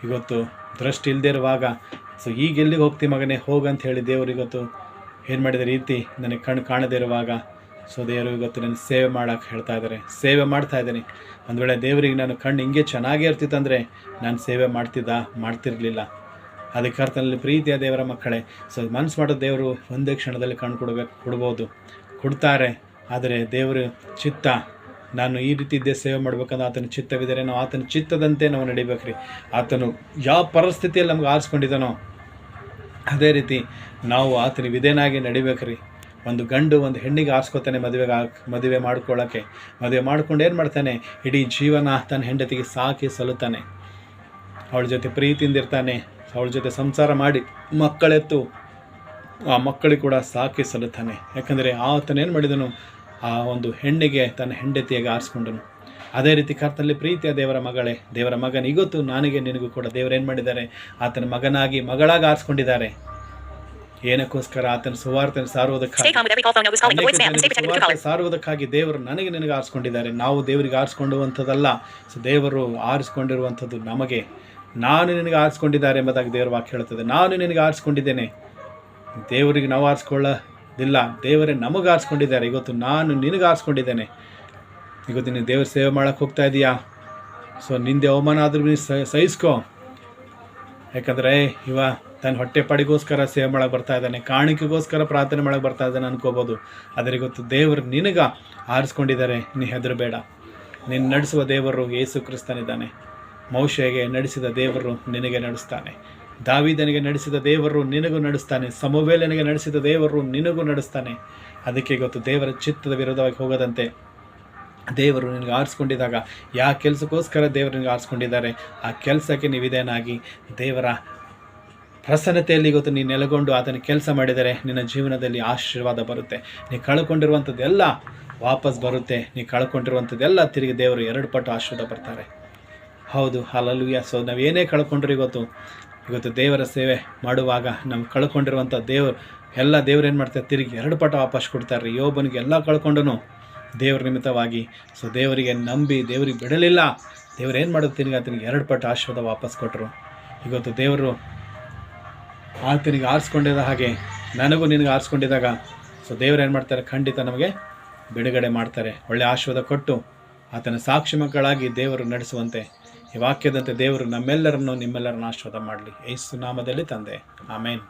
ಇವತ್ತು ದೃಷ್ಟಿ ಇಲ್ಲದೆ ಇರುವಾಗ ಸೊ ಈಗ ಎಲ್ಲಿಗೆ ಹೋಗ್ತೀವಿ ಮಗನೇ, ಹೋಗಂತ ಹೇಳಿ ದೇವರು ಇವತ್ತು ಏನು ಮಾಡಿದ ರೀತಿ ನನಗೆ ಕಣ್ಣು ಕಾಣದೇ ಇರುವಾಗ ಸೊ ದೇವರು ಇವತ್ತು ನನ್ನ ಸೇವೆ ಮಾಡೋಕ್ಕೆ ಹೇಳ್ತಾ ಇದ್ದಾರೆ. ಸೇವೆ ಮಾಡ್ತಾ ಇದ್ದೀನಿ. ಒಂದು ವೇಳೆ ದೇವರಿಗೆ ನಾನು ಕಣ್ಣು ಹಿಂಗೆ ಚೆನ್ನಾಗೇ ಇರ್ತಿತ್ತಂದರೆ ನಾನು ಸೇವೆ ಮಾಡ್ತಿರಲಿಲ್ಲ. ಅದಕ್ಕೆ ಅರ್ಥದಲ್ಲಿ ಪ್ರೀತಿಯ ದೇವರ ಮಕ್ಕಳೇ, ಸೊ ಮನಸ್ಸು ಮಾಡೋ ದೇವರು ಒಂದೇ ಕ್ಷಣದಲ್ಲಿ ಕಣ್ಣು ಕೊಡ್ತಾರೆ. ಆದರೆ ದೇವರ ಚಿತ್ತ ನಾನು ಈ ರೀತಿ ಇದ್ದೇ ಸೇವೆ ಮಾಡ್ಬೇಕಂದ್ರೆ ಆತನ ಚಿತ್ತವಿದ್ದರೆ ನಾವು ಆತನ ಚಿತ್ತದಂತೆ ನಾವು ನಡಿಬೇಕ್ರಿ. ಆತನು ಯಾವ ಪರಿಸ್ಥಿತಿಯಲ್ಲಿ ನಮ್ಗೆ ಆರಿಸ್ಕೊಂಡಿದ್ದಾನೋ ಅದೇ ರೀತಿ ನಾವು ಆತನ ವಿಧೇನಾಗಿ ನಡಿಬೇಕ್ರಿ. ಒಂದು ಗಂಡು ಒಂದು ಹೆಣ್ಣಿಗೆ ಆರಿಸ್ಕೊತಾನೆ ಮದುವೆ ಮಾಡ್ಕೊಳ್ಳೋಕ್ಕೆ. ಮದುವೆ ಮಾಡ್ಕೊಂಡು ಏನು ಮಾಡ್ತಾನೆ? ಇಡೀ ಜೀವನ ತನ್ನ ಹೆಂಡತಿಗೆ ಸಾಕಿ ಸಲುತ್ತಾನೆ, ಅವಳ ಜೊತೆ ಪ್ರೀತಿಯಿಂದ ಇರ್ತಾನೆ. ಅವಳ ಜೊತೆ ಸಂಸಾರ ಮಾಡಿ ಮಕ್ಕಳೆತ್ತು ಆ ಮಕ್ಕಳಿಗೆ ಕೂಡ ಸಾಕಿ ಸಲ್ಲುತ್ತಾನೆ. ಯಾಕಂದರೆ ಆತನೇನು ಮಾಡಿದನು, ಆ ಒಂದು ಹೆಣ್ಣಿಗೆ ತನ್ನ ಹೆಂಡತಿಯಾಗಿ ಆರಿಸ್ಕೊಂಡನು. ಅದೇ ರೀತಿ ಕರ್ತನಲ್ಲಿ ಪ್ರೀತಿಯ ದೇವರ ಮಗಳೇ, ದೇವರ ಮಗನ ಇವತ್ತು ನನಗೆ ನಿನಗೂ ಕೂಡ ದೇವರೇನು ಮಾಡಿದ್ದಾರೆ, ಆತನ ಮಗನಾಗಿ ಮಗಳಾಗಿ ಆರಿಸ್ಕೊಂಡಿದ್ದಾರೆ. ಏನಕ್ಕೋಸ್ಕರ? ಆತನ ಸುವಾರ್ತೆಯನ್ನು ಸಾರುವುದಕ್ಕಾಗಿ ದೇವರು ನನಗೆ ನಿನಗೆ ಆರಿಸ್ಕೊಂಡಿದ್ದಾರೆ. ನಾವು ದೇವರಿಗೆ ಆರಿಸ್ಕೊಂಡುವಂಥದ್ದಲ್ಲ, ಸೊ ದೇವರು ಆರಿಸ್ಕೊಂಡಿರುವಂಥದ್ದು ನಮಗೆ. ನಾನು ನಿನಗೆ ಆರಿಸ್ಕೊಂಡಿದ್ದಾರೆ ಎಂಬುದಾಗಿ ದೇವರ ವಾಕ್ಯ ಹೇಳುತ್ತದೆ. ನಾನು ನಿನಗೆ ಆರಿಸ್ಕೊಂಡಿದ್ದೇನೆ. ದೇವರಿಗೆ ನಾವು ಆರಿಸ್ಕೊಳ್ಳೋದಿಲ್ಲ, ದೇವರೇ ನಮಗೆ ಆರಿಸ್ಕೊಂಡಿದ್ದಾರೆ. ಇವತ್ತು ನಾನು ನಿನಗೆ ಆರಿಸ್ಕೊಂಡಿದ್ದೇನೆ. ಇವತ್ತು ನೀನು ದೇವ್ರ ಸೇವೆ ಮಾಡೋಕ್ಕೆ ಹೋಗ್ತಾ ಇದೆಯಾ? ಸೊ ನಿಂದೆ ಅವಮಾನ ಆದರೂ ನೀನು ಸಹಿಸ್ಕೊ. ಯಾಕಂದರೆ ಇವ ತನ್ನ ಹೊಟ್ಟೆಪಾಡಿಗೋಸ್ಕರ ಸೇವೆ ಮಾಡೋಕ್ಕೆ ಬರ್ತಾ ಇದ್ದಾನೆ, ಕಾಣಿಕೆಗೋಸ್ಕರ ಪ್ರಾರ್ಥನೆ ಮಾಡೋಕ್ಕೆ ಬರ್ತಾ ಇದ್ದಾನೆ ಅನ್ಕೋಬೋದು. ಆದರೆ ಇವತ್ತು ದೇವರು ನಿನಗೆ ಆರಿಸ್ಕೊಂಡಿದ್ದಾರೆ. ನೀ ಹೆದರಬೇಡ. ನಿನ್ನ ನಡೆಸುವ ದೇವರು ಯೇಸು ಕ್ರಿಸ್ತನಿದ್ದಾನೆ. ಮೋಶೆಗೆ ನಡೆಸಿದ ದೇವರು ನಿನಗೆ ನಡೆಸ್ತಾನೆ. ದಾವೀದನಿಗೆ ನಡೆಸಿದ ದೇವರು ನಿನಗೂ ನಡೆಸ್ತಾನೆ. ಸಮುವೇಲನಿಗೆ ನಡೆಸಿದ ದೇವರು ನಿನಗೂ ನಡೆಸ್ತಾನೆ. ಅದಕ್ಕೆ ಇವತ್ತು ದೇವರ ಚಿತ್ತದ ವಿರೋಧವಾಗಿ ಹೋಗದಂತೆ ದೇವರು ನಿನಗೆ ಆರಿಸ್ಕೊಂಡಿದ್ದಾಗ, ಯಾವ ಕೆಲಸಕ್ಕೋಸ್ಕರ ದೇವರು ನಿನಗೆ ಆರಿಸ್ಕೊಂಡಿದ್ದಾರೆ ಆ ಕೆಲಸಕ್ಕೆ ನೀವು ವಿಧೇಯನಾಗಿ ದೇವರ ಪ್ರಸನ್ನತೆಯಲ್ಲಿ ಇವತ್ತು ನೀನು ನೆಲೆಗೊಂಡು ಆತನ ಕೆಲಸ ಮಾಡಿದರೆ ನಿನ್ನ ಜೀವನದಲ್ಲಿ ಆಶೀರ್ವಾದ ಬರುತ್ತೆ. ನೀ ಕಳ್ಕೊಂಡಿರುವಂಥದ್ದೆಲ್ಲ ವಾಪಸ್ ಬರುತ್ತೆ. ನೀ ಕಳ್ಕೊಂಡಿರುವಂಥದ್ದೆಲ್ಲ ತಿರುಗಿ ದೇವರು 2 ಪಟ್ಟು ಆಶೀರ್ವಾದ ಬರ್ತಾರೆ. ಹೌದು, ಹಲ್ಲೆಲೂಯಾ. ಸೊ ನಾವು ಏನೇ ಕಳ್ಕೊಂಡ್ರು ಇವತ್ತು ದೇವರ ಸೇವೆ ಮಾಡುವಾಗ ನಾವು ಕಳ್ಕೊಂಡಿರುವಂಥ ದೇವರು ಏನು ಮಾಡ್ತಾರೆ, ತಿರುಗಿ 2 ಪಟ್ಟು ವಾಪಸ್ ಕೊಡ್ತಾರೆ. ಯೋಬನಿಗೆ ಎಲ್ಲ ಕಳ್ಕೊಂಡನು ದೇವ್ರ ನಿಮಿತ್ತವಾಗಿ. ಸೊ ದೇವರಿಗೆ ನಂಬಿ ದೇವರಿಗೆ ಬಿಡಲಿಲ್ಲ. ದೇವರು ಏನು ಮಾಡೋದು, ತಿರುಗಿ ಆತನಿಗೆ 2 ಪಟ್ಟು ಆಶೀರ್ವಾದ ವಾಪಸ್ ಕೊಟ್ಟರು. ಇವತ್ತು ದೇವರು ಆತನಿಗೆ ಆರಿಸ್ಕೊಂಡಿದ್ದ ಹಾಗೆ ನನಗೂ ನಿನಗೆ ಆರಿಸ್ಕೊಂಡಿದ್ದಾಗ ಸೊ ದೇವರು ಏನು ಮಾಡ್ತಾರೆ, ಖಂಡಿತ ನಮಗೆ ಬಿಡುಗಡೆ ಮಾಡ್ತಾರೆ. ಒಳ್ಳೆಯ ಆಶೀರ್ವಾದ ಕೊಟ್ಟು ಆತನ ಸಾಕ್ಷಿ ಮಕ್ಕಳಾಗಿ ದೇವರು ನಡೆಸುವಂತೆ ಈ ವಾಕ್ಯದಂತೆ ದೇವರು ನಮ್ಮೆಲ್ಲರನ್ನು ನಿಮ್ಮೆಲ್ಲರನ್ನು ಆಶೀರ್ವಾದ ಮಾಡಲಿ. ಯೇಸು ನಾಮದಲ್ಲಿ ತಂದೆ, ಆಮೇನ್.